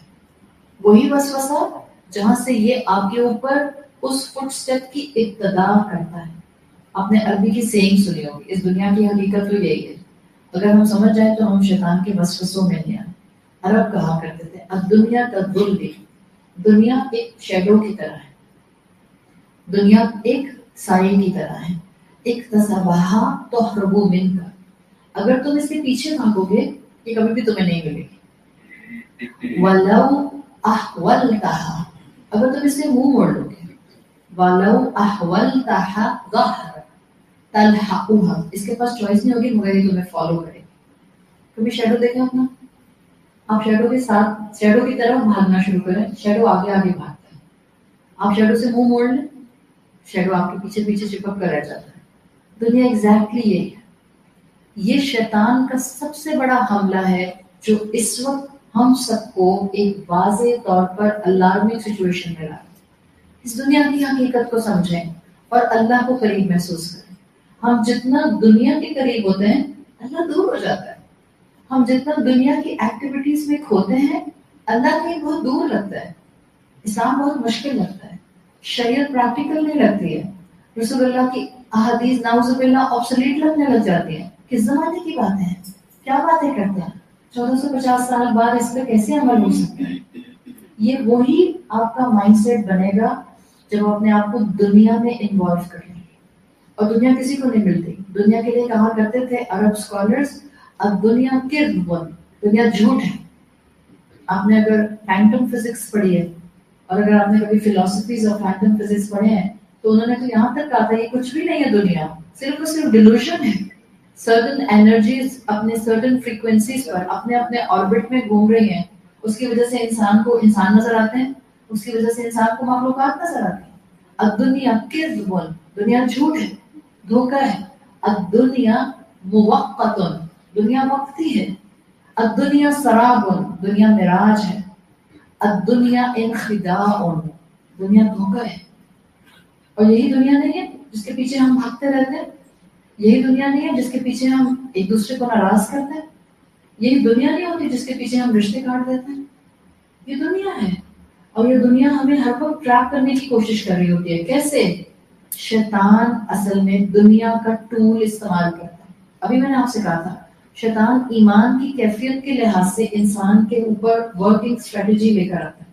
وہی وسوسہ جہاں سے یہ آپ کے اوپر اس فٹ سٹیپ کی ابتدا کرتا ہے. آپ نے عربی کی سینگ سنی ہوگی، اس دنیا کی حقیقت تو یہی ہے. اگر ہم سمجھ جائیں تو ہم شیطان کے وسوسوں میں نہیں آئیں. عرب کہا کرتے تھے الدنیا تدل بھی، دنیا ایک شیڈو کی طرح ہے، دنیا ایک سائے کی طرح ہے. ایک تصبحہ تحربو من کا، اگر تم اس کے پیچھے بھاگو گے یہ کبھی بھی تمہیں نہیں ملے گی. ولو احولتها، اگر تم اس سے منہ موڑ لو گے، ولو احولتها ظهر تلحقها، اس کے پاس چوائس نہیں ہوگی مگر یہ تمہیں فالو کرے. کبھی شیڈو دیکھا اپنا؟ آپ شیڈو کے ساتھ شیڈو کی طرف بھاگنا شروع کریں، شیڈو آگے آگے بھاگتا ہے. آپ شیڈو سے منہ موڑ لیں، شیڈو آپ کے پیچھے پیچھے چپک کر رہ جاتا ہے. دنیا ایگزیکٹلی یہی ہے. یہ شیطان کا سب سے بڑا حملہ ہے جو اس وقت ہم سب کو ایک واضح طور پر الارمنگ سچویشن میں لاتا ہے. اس دنیا کی حقیقت کو سمجھیں اور اللہ کو قریب محسوس کریں. ہم جتنا دنیا کے قریب ہوتے ہیں اللہ دور ہو جاتا ہے. ہم جتنا دنیا کی ایکٹیویٹیز میں کھوتے ہیں اللہ کہیں بہت دور لگتا ہے. اسلام بہت مشکل لگتا ہے، شریعت پریکٹیکل نہیں لگتی ہے. رسول اللہ کی احادیث نعوذ باللہ آبسلیٹ لگنے لگ جاتی ہیں. کس زمانے کی باتیں ہیں، کیا باتیں کرتے ہیں، 1450 سال بعد اس پہ کیسے عمل ہو سکتا ہے. یہ وہی آپ کا مائنڈ سیٹ بنے گا جب آپ اپنے آپ کو دنیا میں انوالو کر لیں گے. اور دنیا کسی کو نہیں ملتی. دنیا کے لیے کہا کرتے تھے عرب اسکالرس اب دنیا کذب، دنیا جھوٹ ہے. آپ نے اگر فینٹم فزکس پڑھی ہے اور اگر آپ نے کبھی فلاسفیز آف فینٹم فزکس پڑھے ہیں تو انہوں نے تو یہاں تک کہا تھا یہ کچھ بھی نہیں ہے، دنیا صرف اور صرف ڈیلوژن ہے. سرٹن انرجیز اپنے سرٹن فریکوینسیز پر اپنے اپنے آربٹ میں گھوم رہی ہیں، اس کی وجہ سے انسان کو انسان نظر آتے ہیں، اس کی وجہ سے انسان کو مخلوقات نظر آتی ہیں. الدنیا کذب، دنیا جھوٹ ہے، دھوکہ ہے. الدنیا موقت، دنیا وقتی ہے. الدنیا سراب، دنیا مراج ہے. الدنیا انخداع، دنیا دھوکہ ہے. اور یہی دنیا نہیں ہے جس کے پیچھے ہم بھاگتے رہتے ہیں. یہی دنیا نہیں ہے جس کے پیچھے ہم ایک دوسرے کو ناراض کرتے ہیں. یہی دنیا نہیں ہوتی جس کے پیچھے ہم رشتے کاٹ دیتے ہیں. یہ دنیا ہے اور یہ دنیا ہمیں ہر وقت ٹریپ کرنے کی کوشش کر رہی ہوتی ہے. کیسے؟ شیطان اصل میں دنیا کا ٹول استعمال کرتا ہے. ابھی میں نے آپ سے کہا تھا شیطان ایمان کی کیفیت کے لحاظ سے انسان کے اوپر ورکنگ اسٹریٹجی لے کر آتا ہے.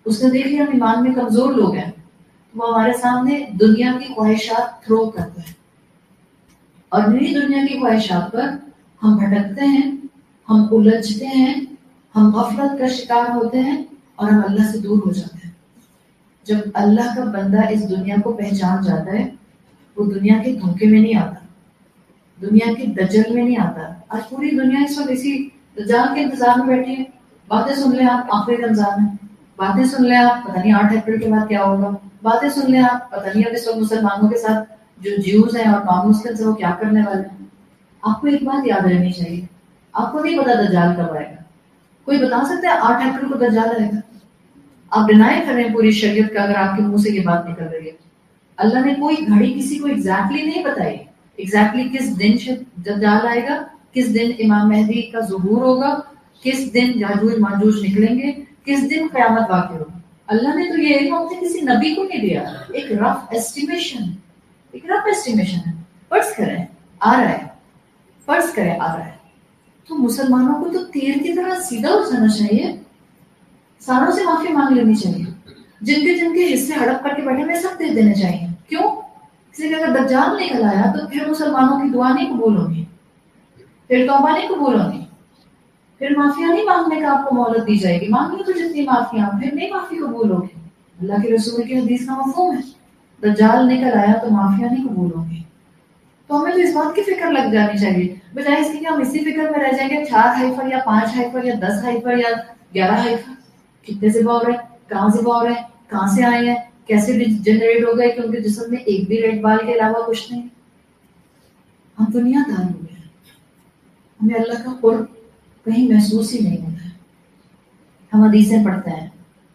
اس نے دیکھ لیا ہم ایمان میں کمزور لوگ ہیں وہ ہمارے سامنے دنیا کی خواہشات تھرو کرتا ہے، اور انہیں دنیا کی خواہشات پر ہم بھٹکتے ہیں، ہم الجھتے ہیں، ہم غفلت کا شکار ہوتے ہیں اور ہم اللہ سے دور ہو جاتے ہیں۔ جب اللہ کا بندہ اس دنیا کو پہچان جاتا ہے، وہ دنیا کے دھوکے میں نہیں آتا، دنیا کی دجل میں نہیں آتا۔ آج پوری دنیا اس وقت اسی دجال کے انتظار میں بیٹھی ہے۔ باتیں سن لیں آپ، آخری رمضان ہے، باتیں سن لیں آپ، پتہ نہیں 8 اپریل کے بعد کیا ہوگا، باتیں سن لیں آپ، پتہ نہیں اب اس وقت مسلمانوں کے ساتھ جو جیوز ہیں اور نان مسلم ہیں وہ کیا کرنے والے ہیں۔ آپ کو ایک بات یاد رہنی چاہیے، آپ کو نہیں پتا دجال کب آئے گا۔ کوئی بتا سکتا ہے 8 اپریل کو دجال آئے گا؟ آپ ڈینائی کر رہے ہیں پوری شریعت کا اگر آپ کے منہ سے یہ بات نکل رہی ہے۔ اللہ نے کوئی گھڑی کسی کو ایگزیکٹلی نہیں بتائی، ایگزیکٹلی کس دن دجال آئے گا، کس دن امام مہدی کا ظہور ہوگا، کس دن یاجوج ماجوج نکلیں گے، کس دن قیامت واقع ہوگا۔ اللہ نے تو یہ علم اپنے کسی نبی کو نہیں دیا، ایک رف ایسٹیمیشن، ایک رف ایسٹیمیشن ہے۔ فرض کریں آ رہا ہے، فرض کریں آ رہا ہے، تو مسلمانوں کو تو تیر کی طرح سیدھا ہو جانا چاہیے، ساروں سے معافی مانگ لینی چاہیے، جن کے حصے ہڑپ کر کے بیٹھے ہوئے سب دے دینے چاہیے۔ کیوں؟ اس لیے کہ اگر دجال نکل آیا تو پھر مسلمانوں کی دعا نہیں قبول ہوگی، پھر توبہ نہیں قبول ہوگی، پھر معافیا نہیں مانگنے کا آپ کو مہلت دی جائے گی، مانگ لو تو جتنی معافیاں، پھر نہیں معافی قبول ہوگی۔ اللہ کے رسول کی حدیث کا مفہوم ہے، دجال نکل آیا تو معافیا نہیں قبول ہوگی۔ تو ہمیں تو اس بات کی فکر لگ جانی چاہیے، بجائے اس کی کہ ہم اسی فکر میں رہ جائیں گے 4 ہائفر یا 5 ہائفر یا 10 ہائفر یا 11 ہائفر، کتنے سے ہو رہے ہیں، کہاں سے ہو رہے ہیں، کہاں سے آئے ہیں، کیسے جنریٹ ہو گئے کہ ان کے جسم میں ایک بھی ریڈ بال کے علاوہ کچھ نہیں۔ ہم دنیا دار ہو گئے ہیں، ہمیں اللہ کا قرب کہیں محسوس ہی نہیں ہوتا ہے۔ ہم حدیثیں پڑھتے ہیں،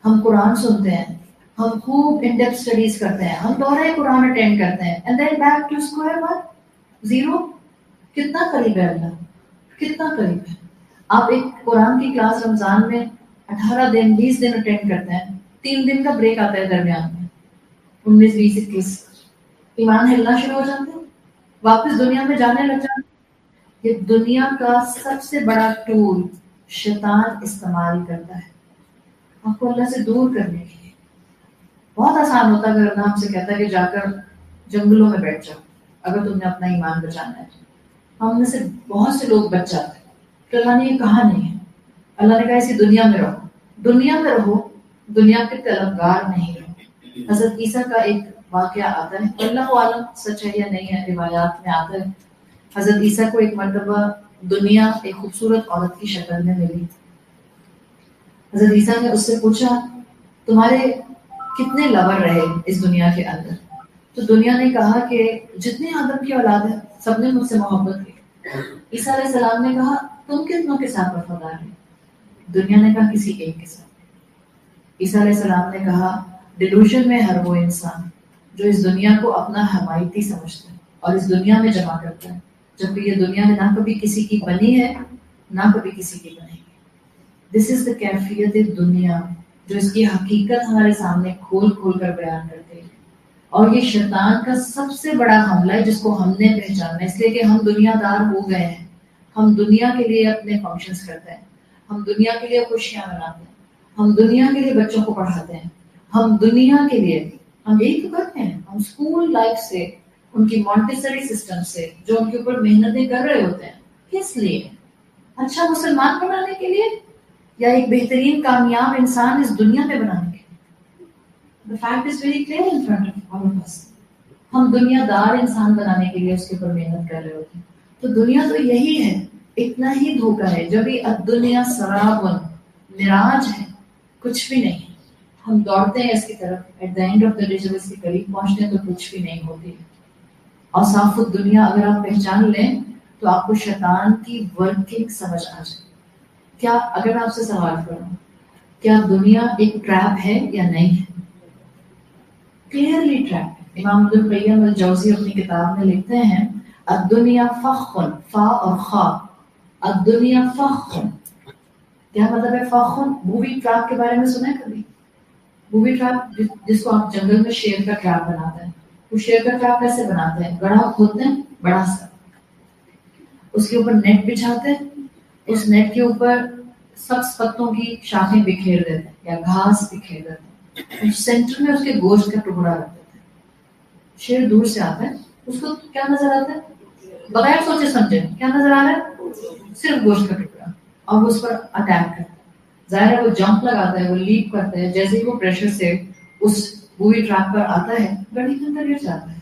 ہم قرآن سنتے ہیں، ہم خوب ان ڈیپتھ اسٹڈیز کرتے ہیں، ہم دورہ قرآن اٹینڈ کرتے ہیں، and then back to square one, zero. کتنا قریب ہے اللہ، کتنا قریب ہے۔ آپ ایک قرآن کی کلاس رمضان میں 18 دن 20 دن اٹینڈ کرتے ہیں، 3 دن کا بریک آتا ہے درمیان میں، 19 20 21، ایمان ہلنا شروع ہو جاتے ہیں، واپس دنیا میں جانے لگ جاتے ہیں۔ یہ دنیا کا سب سے بڑا ٹول شیطان استعمال کرتا ہے آپ کو اللہ سے دور کرنے کے لیے۔ بہت آسان ہوتا ہے اگر اللہ ہم سے کہتا ہے کہ جا کر جنگلوں میں بیٹھ جاؤ اگر تم نے اپنا ایمان بچانا ہے تو ہم میں سے بہت سے لوگ بچ جاتے ہیں، کہ اللہ نے یہ کہا نہیں ہے، اللہ نے کہا اسی دنیا میں رہو، دنیا میں رہو، دنیا کے طلبگار نہیں رہو۔ حضرت عیسیٰ کا ایک واقعہ آتا ہے، اللہ عالم سچ ہے یا نہیں ہے، روایات میں آتا ہے حضرت عیسیٰ کو ایک مرتبہ دنیا ایک خوبصورت عورت کی شکل میں ملی۔ حضرت عیسیٰ نے اس سے پوچھا تمہارے کتنے لور رہے اس دنیا کے اندر؟ تو دنیا نے کہا کہ جتنے آدم کی اولاد ہے سب نے مجھ سے محبت کی۔ عیسیٰ علیہ السلام نے کہا تم کتنوں کے ساتھ وفادار ہیں؟ دنیا نے کہا کسی ایک کے ساتھ۔ عیسیٰ علیہ السلام نے کہا ڈیلوژن میں ہر وہ انسان جو اس دنیا کو اپنا حمایتی سمجھتا ہے اور اس دنیا میں جمع کرتا ہے، جبکہ یہ دنیا میں نہ کبھی کسی کی بنی ہے نہ کبھی کسی کی بنے گی۔ دس از دا کیفیت دنیا، جو اس کی حقیقت ہمارے سامنے کھول کھول کر بیان کرتے ہیں۔ اور یہ شیطان کا سب سے بڑا حملہ ہے جس کو ہم نے پہچانا ہے، اس لیے کہ ہم دنیا دار ہو گئے ہیں، ہم دنیا کے لیے اپنے فنکشنز کرتے ہیں، ہم دنیا کے لیے خوشیاں مناتے ہیں، ہم دنیا کے لیے بچوں کو پڑھاتے ہیں، ہم دنیا کے لیے ہم یہی تو کرتے ہیں۔ ہم اسکول لائف سے، ان کی مونٹیسری سسٹم سے جو ان کے اوپر محنتیں کر رہے ہوتے ہیں، کس لیے؟ اچھا مسلمان بنانے کے لیے یا ایک بہترین کامیاب انسان اس دنیا میں بنانے کے لیے؟ The fact is very clear in front of all of us۔ ہم دنیا دار انسان بنانے کے لیے اس کے اوپر محنت کر رہے ہوتے ہیں۔ تو دنیا تو یہی ہے، اتنا ہی دھوکہ ہے، جب یہ الدنیا سراب مراج ہے، کچھ بھی نہیں ہے۔ ہم دوڑتے ہیں اس کی طرف، at the end of the day جب اس کے قریب پہنچتے ہیں تو کچھ بھی نہیں ہوتی ہے۔ اور صاف دنیا اگر آپ پہچان لیں تو آپ کو شیطان کی ورکنگ سمجھ آ جائے۔ کیا اگر میں آپ سے سوال کروں کیا دنیا ایک ٹریپ ہے یا نہیں ہے؟ کلیئرلی ٹریپ ہے۔ امام ابن القیم الجوزی اپنی کتاب میں لکھتے ہیں الدنیا فخ، فا اور خا، الدنیا فخ۔ کیا مطلب ہے فخ؟ بوبی ٹریپ کے بارے میں سنا ہے کبھی؟ بوبی ٹریپ جس کو آپ جنگل میں شیر کا ٹریپ بناتے ہیں، وہ شیر کا ٹریپ کیسے بناتے ہیں؟ گڑھا کھودتے ہیں بڑا سا، اس کے اوپر نیٹ بچھاتے ہیں، اس نیٹ کے اوپر سبز پتوں کی شاخیں بکھیر دیتے ہیں یا گھاس بکھیر دیتے ہیں، سینٹر میں اس کے گوشت کا ٹکڑا رکھتے تھے. شیر دور سے آتا ہے, اس کو کیا نظر آتا ہے؟ بغیر سوچے سمجھے کیا نظر آ رہا ہے؟ صرف گوشت کا ٹکڑا, اور وہ اس پر اٹیک کرتا ہے. ظاہر ہے وہ جمپ لگاتا ہے, وہ لیپ کرتا ہے, جیسے ہی وہ پریشر سے اس بوئی ٹریک پر آتا ہے گاڑی کے اندر گر جاتا ہے.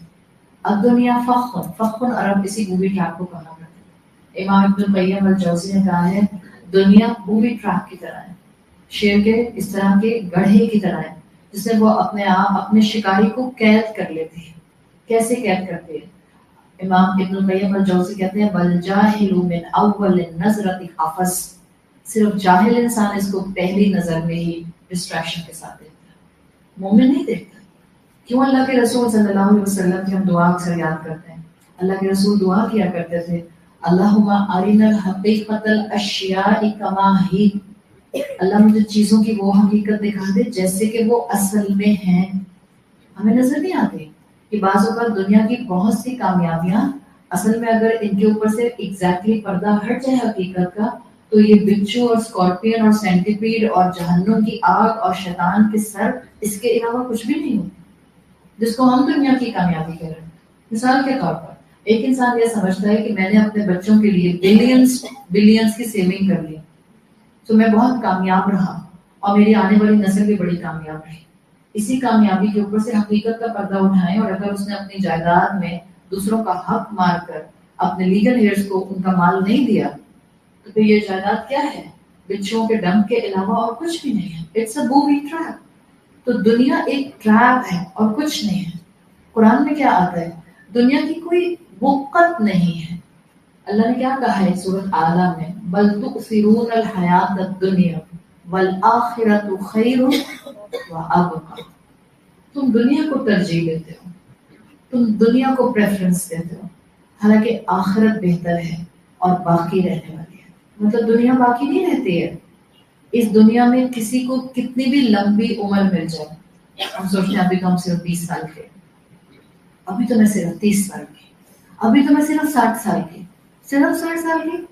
الدنیا فخر, فخر عرب اسی بوئی ٹریک کو کہا کرتے ہیں. امام ابن القیم الجوزی نے کہا ہے دنیا بوئی ٹریک کی طرح ہے, شیر کے اس طرح کے گڑھے کی طرح ہے جس سے وہ اپنے آپ اپنے شکاری کو قید کر لیتے ہیں. کیسے قید کرتے ہیں؟ امام ابن القیم الجوزی کہتے ہیں والجاہل من اول نظرۃ حفظ, صرف جاہل انسان اس کو پہلی نظر میں ہی ڈسٹریکشن کے ساتھ دیکھتا ہے, مومن نہیں دیکھتا. کیوں؟ اللہ کے رسول صلی اللہ علیہ وسلم کی ہم دعا اکثر یاد کرتے ہیں. اللہ کے رسول دعا کیا کرتے تھے اللہم ارنا الحقیقۃ الاشیاء کما ہی, اللہ مجھے چیزوں کی وہ حقیقت دکھا دے جیسے کہ وہ اصل میں ہیں. ہمیں نظر نہیں آتی کہ بعض اوقات دنیا کی بہت سی کامیابیاں اصل میں اگر ان کے اوپر سے ایگزیکٹلی پردہ ہٹ جائے حقیقت کا تو یہ بچو اور اسکارپین اور سینٹیپیڈ اور جہنم کی آگ اور شیطان کے سر اس کے علاوہ کچھ بھی نہیں ہوتا جس کو ہم دنیا کی کامیابی کہہ رہے ہیں. مثال کے طور پر ایک انسان یہ سمجھتا ہے کہ میں نے اپنے بچوں کے لیے بلینز کی سیونگ کر لی تو میں بہت کامیاب رہا اور میری آنے والی نسل بھی بڑی کامیاب رہی. اسی کامیابی کے اوپر سے حقیقت کا پردہ اٹھائیں اور اگر اس نے اپنی جائیداد میں دوسروں کا حق مار کر اپنے لیگل ہیئرز کو ان کا مال نہیں دیا تو پھر یہ جائیداد کیا ہے؟ بچوں کے ڈنک کے علاوہ اور کچھ بھی نہیں ہے. It's a booby trap. تو دنیا ایک ٹریپ ہے اور کچھ نہیں ہے. قرآن میں کیا آتا ہے؟ دنیا کی کوئی وقت نہیں ہے. اللہ نے کیا کہا ہے سورۃ اعلیٰ میں بل تؤثرون الحیات الدنیا والآخرۃ خیر وابقی. تم دنیا کو ترجیح دیتے ہو, تم دنیا کو پریفرنس دیتے ہو, حالانکہ آخرت بہتر ہے اور باقی رہنے والی ہے. مطلب دنیا باقی نہیں رہتی ہے. اس دنیا میں کسی کو کتنی بھی لمبی عمر مل جائے, ہم سوچتے ہیں ابھی تو ہم صرف 20 سال کے, ابھی تو میں صرف 30 سال کی, ابھی تو میں صرف 60 سال کی, صرف 60 سال کی.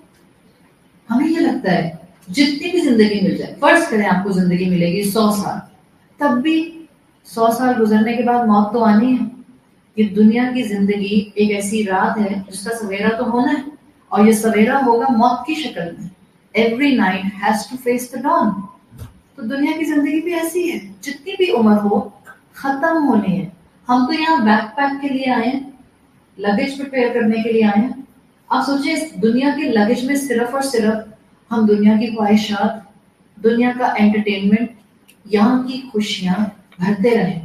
ہمیں یہ لگتا ہے جتنی بھی زندگی مل جائے, فرض کریں آپ کو زندگی ملے گی 100 سال, تب بھی 100 سال گزرنے کے بعد موت تو آنی ہے. یہ دنیا کی زندگی ایک ایسی رات ہے جس کا سویرا تو ہونا ہے, اور یہ سویرا ہوگا موت کی شکل میں. Every night has to face the dawn. تو دنیا کی زندگی بھی ایسی ہے, جتنی بھی عمر ہو ختم ہونی ہے. ہم تو یہاں بیک پیک کے لیے آئے ہیں, لگیج پریپیئر کرنے کے لیے آئے ہیں. آپ سوچیں اس دنیا کے لگیج میں صرف اور صرف ہم دنیا کی خواہشات, دنیا کا انٹرٹینمنٹ, یہاں کی خوشیاں بھرتے رہیں,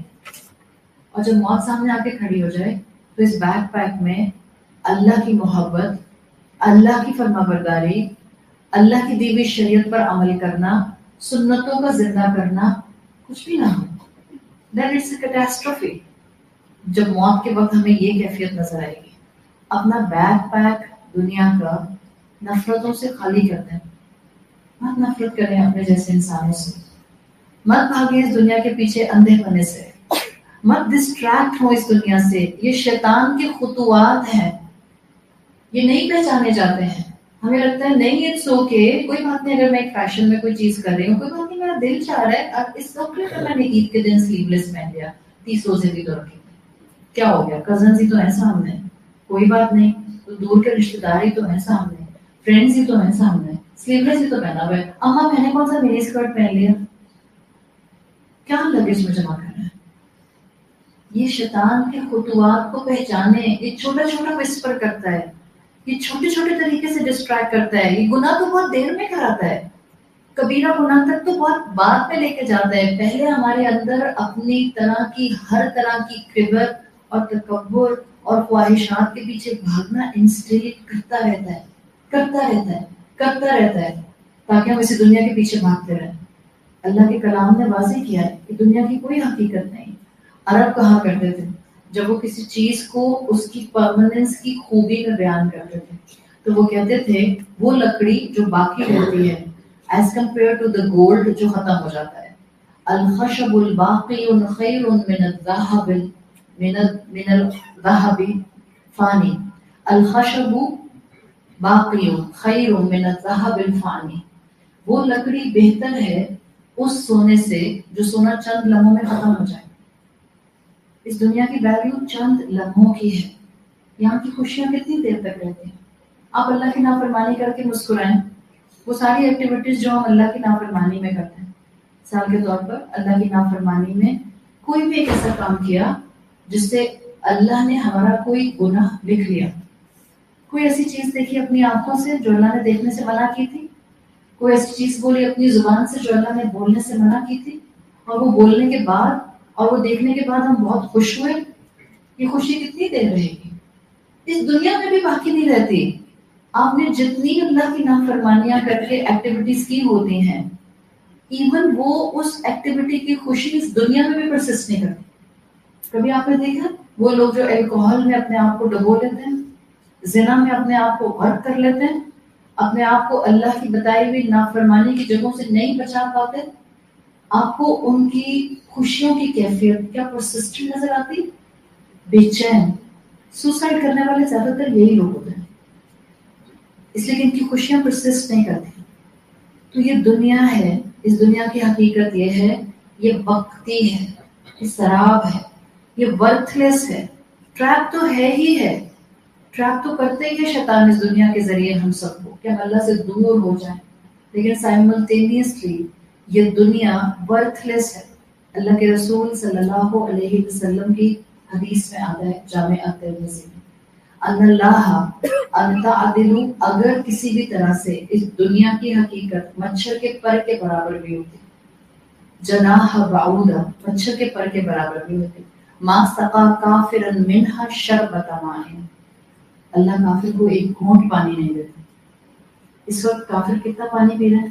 اور جب موت سامنے آ کے کھڑی ہو جائے تو اس بیک پیک میں اللہ کی محبت, اللہ کی فرما برداری, اللہ کی دی ہوئی شریعت پر عمل کرنا, سنتوں کا زندہ کرنا کچھ بھی نہ ہو. Then it's a catastrophe. جب موت کے وقت ہمیں یہ کیفیت نظر آئے گی, اپنا بیک پیک دنیا کا نفرتوں سے خالی کر دیں. مت نفرت کریں اپنے جیسے انسانوں سے, مت بھاگیں اس دنیا کے پیچھے اندھے پنے سے, مت ڈسٹریکٹ ہو اس دنیا سے. یہ شیطان کے خطوات ہیں, یہ نہیں پہچانے جاتے ہیں. ہمیں لگتا ہے نہیں اٹس اوکے, کوئی بات نہیں اگر میں ایک فیشن میں کوئی چیز کر رہی ہوں, کوئی بات نہیں میرا دل چاہ رہا ہے, اب اس وقت میں نے عید کے دن سلیو لیس پہن لیا, 30 روزے بھی تو رکھے, کیا ہو گیا, کزنز ہی تو ہیں سامنے, کوئی بات نہیں, تو دور کے رشتے دار ہی تو ہیں سامنے, فرینڈز ہی تو ہیں سامنے, سلیو لیس ہی تو پہنا ہوا ہے, اماں میں نے کون سا منی اسکرٹ پہن لیا, کیا لگیج میں جمع کر رہے ہیں. یہ شیطان کے خطوات کو پہچانے, یہ چھوٹا چھوٹا وسپر کرتا ہے, یہ چھوٹے چھوٹے طریقے سے ڈسٹریکٹ کرتا ہے. یہ گناہ تو بہت دیر میں کراتا ہے, کبیرہ گناہ تک تو بہت بعد میں لے کے جاتا ہے. پہلے ہمارے اندر اپنی طرح کی ہر طرح کی کبر اور تکبر اور خواہشات کے پیچھے بھاگنا انسٹل کرتا رہتا ہے, کرتا رہتا ہے, کرتا رہتا ہے, تاکہ ہم اسی دنیا کے پیچھے بھاگتے رہیں. اللہ کے کلام نے واضح کیا ہے کہ دنیا کی کوئی حقیقت نہیں. عرب کہا کرتے تھے جب وہ کسی چیز کو اس کی پرماننس کی خوبی میں بیان کرتے تھے تو وہ کہتے تھے وہ لکڑی جو باقی رہتی ہے as compare to the gold جو ختم ہو جاتا ہے, الخشب الباقی خیر من الذهب من الذهب فانی, الخشب باقی خیر من الذهب الفانی, وہ لکڑی بہتر ہے اس سونے سے جو سونا چند لمحوں میں ختم ہو جائے. اس دنیا کی ویلیو چند لمحوں کی ہے. یہاں کی خوشیاں کتنی دیر تک رہتی ہیں؟ آپ اللہ کی نافرمانی کر کے مسکرائیں. وہ ساری ایکٹیویٹیز جو ہم اللہ کی نافرمانی میں کرتے ہیں، مثال کے طور پر اللہ کی نافرمانی میں کوئی بھی ایک ایسا کام کیا جس سے اللہ نے ہمارا کوئی گناہ لکھ لیا. کوئی ایسی چیز دیکھی اپنی آنکھوں سے جو اللہ نے دیکھنے سے منع کی تھی. کوئی ایسی چیز بولی اپنی زبان سے جو اللہ نے بولنے سے منع کی تھی، اور وہ بولنے کے بعد اور وہ دیکھنے کے بعد ہم بہت خوش ہوئے. یہ خوشی کتنی دیر رہے گی؟ اس دنیا میں بھی باقی نہیں رہتی. آپ نے جتنی اللہ کی نافرمانیاں کر کے ایکٹیویٹیز کی ہوتی ہیں، ایون وہ اس ایکٹیویٹی کی خوشی اس دنیا میں بھی پرسسٹ نہیں کرتی. کبھی آپ نے دیکھا وہ لوگ جو الکوہل میں اپنے آپ کو ڈبو لیتے ہیں، زنا میں اپنے آپ کو غرق کر لیتے ہیں، اپنے آپ کو اللہ کی بتائی ہوئی نافرمانی کی جگہوں سے نہیں بچا پاتے، آپ کو ان کی خوشیوں کی کیفیت کیا پرسسٹنٹ نظر آتی؟ بے چین. سوسائڈ کرنے والے زیادہ تر یہی لوگ ہوتے ہیں، اس لیے کہ ان کی خوشیاں پرسسٹ نہیں کرتی. تو یہ دنیا ہے، اس دنیا کی حقیقت یہ ہے، یہ وقتی ہے، یہ سراب ہے، یہ ورتھ لیس ہے. ٹریپ تو ہے ہی ہے. ٹریپ تو کرتے ہی ہے شیطان اس دنیا کے ذریعے ہم سب کو کہ ہم اللہ سے دور ہو جائیں. لیکن سائملٹینیسلی یہ دنیا ورتھ لیس ہے. اللہ کے رسول صلی اللہ علیہ وسلم کی حدیث میں آتا ہے جامع ترمذی میں، ان اللہ انت عدل، اگر کسی بھی طرح سے اس دنیا کی حقیقت مچھر کے پر کے برابر بھی ہوتی، جناح بعوضہ مچھر کے پر کے برابر بھی ہوتی، ما سقا کافرا منها شربۃ ماء، اللہ کافر کو ایک گھونٹ پانی نہیں دیتا. اس وقت کافر کتنا پانی پی رہے ہیں؟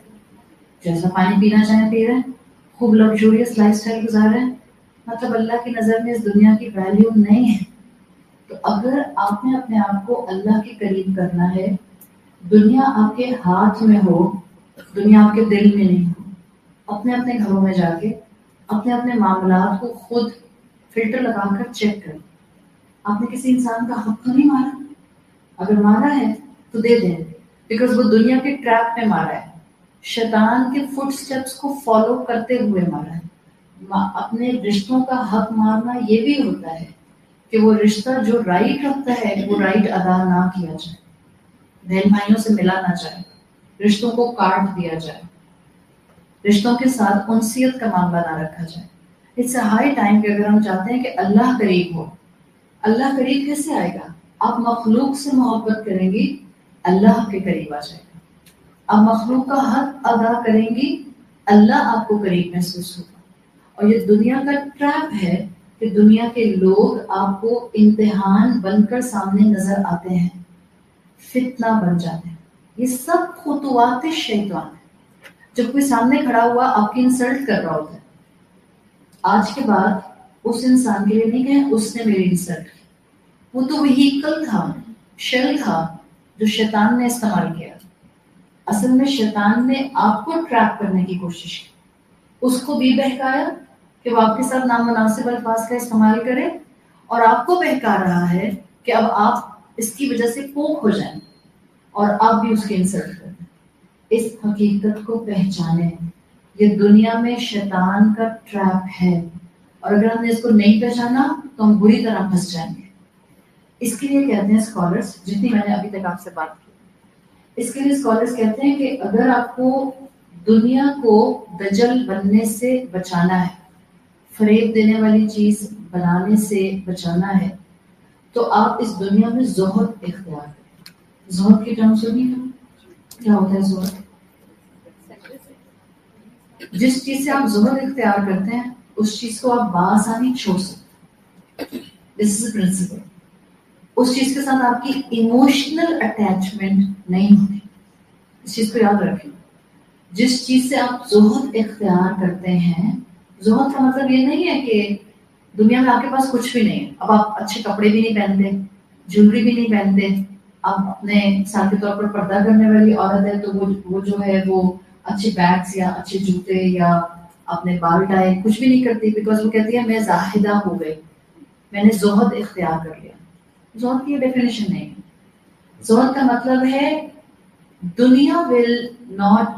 جیسا پانی پینا چاہیں پی رہے ہیں، خوب لگژوریس لائف سٹائل گزار رہے ہیں. مطلب اللہ کی نظر میں اس دنیا کی ویلیو نہیں ہے. تو اگر آپ نے اپنے آپ کو اللہ کے قریب کرنا ہے، دنیا آپ کے ہاتھ میں ہو، دنیا آپ کے دل میں نہیں ہو. اپنے اپنے گھروں میں جا کے اپنے اپنے معاملات کو خود فلٹر لگا کر چیک کریں. آپ نے کسی انسان کا حق تو نہیں مارا؟ اگر مارا ہے تو دے دیں، بیکاز وہ دنیا کے ٹریپ میں مارا ہے، شیطان کے فٹ سٹیپس کو فالو کرتے ہوئے مارا ہے. اپنے رشتوں کا حق مارنا یہ بھی ہوتا ہے کہ وہ رشتہ جو رائٹ رکھتا ہے وہ رائٹ ادا نہ کیا جائے، بہن بھائیوں سے ملا نہ جائے، رشتوں کو کاٹ دیا جائے، رشتوں کے ساتھ انسیت کا معاملہ نہ رکھا جائے. اٹس اے ہائی ٹائم کہ اگر ہم چاہتے ہیں کہ اللہ قریب ہو، اللہ قریب کیسے آئے گا؟ آپ مخلوق سے محبت کریں گی، اللہ آپ کے قریب آ جائے گا. آپ مخلوق کا حق ادا کریں گی، اللہ آپ کو قریب محسوس ہوگا. اور یہ دنیا کا ٹریپ ہے کہ دنیا کے لوگ آپ کو امتحان بن کر سامنے نظر آتے ہیں، فتنہ بن جاتے ہیں. یہ سب خطوات شیطان ہے. جب کوئی سامنے کھڑا ہوا آپ کی انسلٹ کر رہا ہوتا ہے، آج کے بعد اس انسان کے لیے نہیں کہ اس نے میری انسلٹ کی، وہ تو وہیکل تھا، شیل تھا جو شیطان نے استعمال کیا. اصل میں شیطان نے آپ کو ٹریپ کرنے کی کوشش کی، اس کو بھی بہکایا کہ وہ آپ کے ساتھ نامناسب الفاظ کا استعمال کرے، اور آپ کو بہکا رہا ہے کہ اب آپ اس کی وجہ سے پوک ہو جائیں اور آپ بھی اس کی انسلٹ کریں. اس حقیقت کو پہچانیں، یہ دنیا میں شیطان کا ٹریپ ہے، اور اگر ہم نے اس کو نہیں پہچانا تو ہم بری طرح پھنس جائیں گے. اس کے لیے کہتے ہیں اسکالرس، جتنی میں نے ابھی تک آپ سے بات کی، اس کے لیے اسکالرس کہتے ہیں کہ اگر آپ کو دنیا کو دجل بننے سے بچانا ہے، فریب دینے والی چیز بنانے سے بچانا ہے، تو آپ اس دنیا میں زہد اختیار کریں. زہد کی ٹرم سنی ہے؟ کیا ہوتا ہے زہد؟ جس چیز سے آپ زہد اختیار کرتے ہیں اس چیز کو آپ بآسانی چھوڑ سکتے. دس از پرنسپل. اس چیز کے ساتھ آپ کی ایموشنل اٹیچمنٹ نہیں ہوتی. اس چیز کو یاد رکھیں. جس چیز سے آپ زہد اختیار کرتے ہیں، زہد کا مطلب یہ نہیں ہے کہ دنیا میں آپ کے پاس کچھ بھی نہیں ہے، اب آپ اچھے کپڑے بھی نہیں پہنتے، جویلری بھی نہیں پہنتے، آپ اپنے مثال کے طور پر پردہ کرنے والی عورت ہے تو وہ جو ہے وہ اچھے بیگز یا اچھے جوتے یا اپنے بال ٹائے کچھ بھی نہیں کرتی، بیکاز وہ کہتی ہے میں زاہدہ ہو گئی، میں نے زہد اختیار کر لیا. زہد کی یہ ڈیفینیشن نہیں ہے. زہد کا مطلب ہے دنیا will not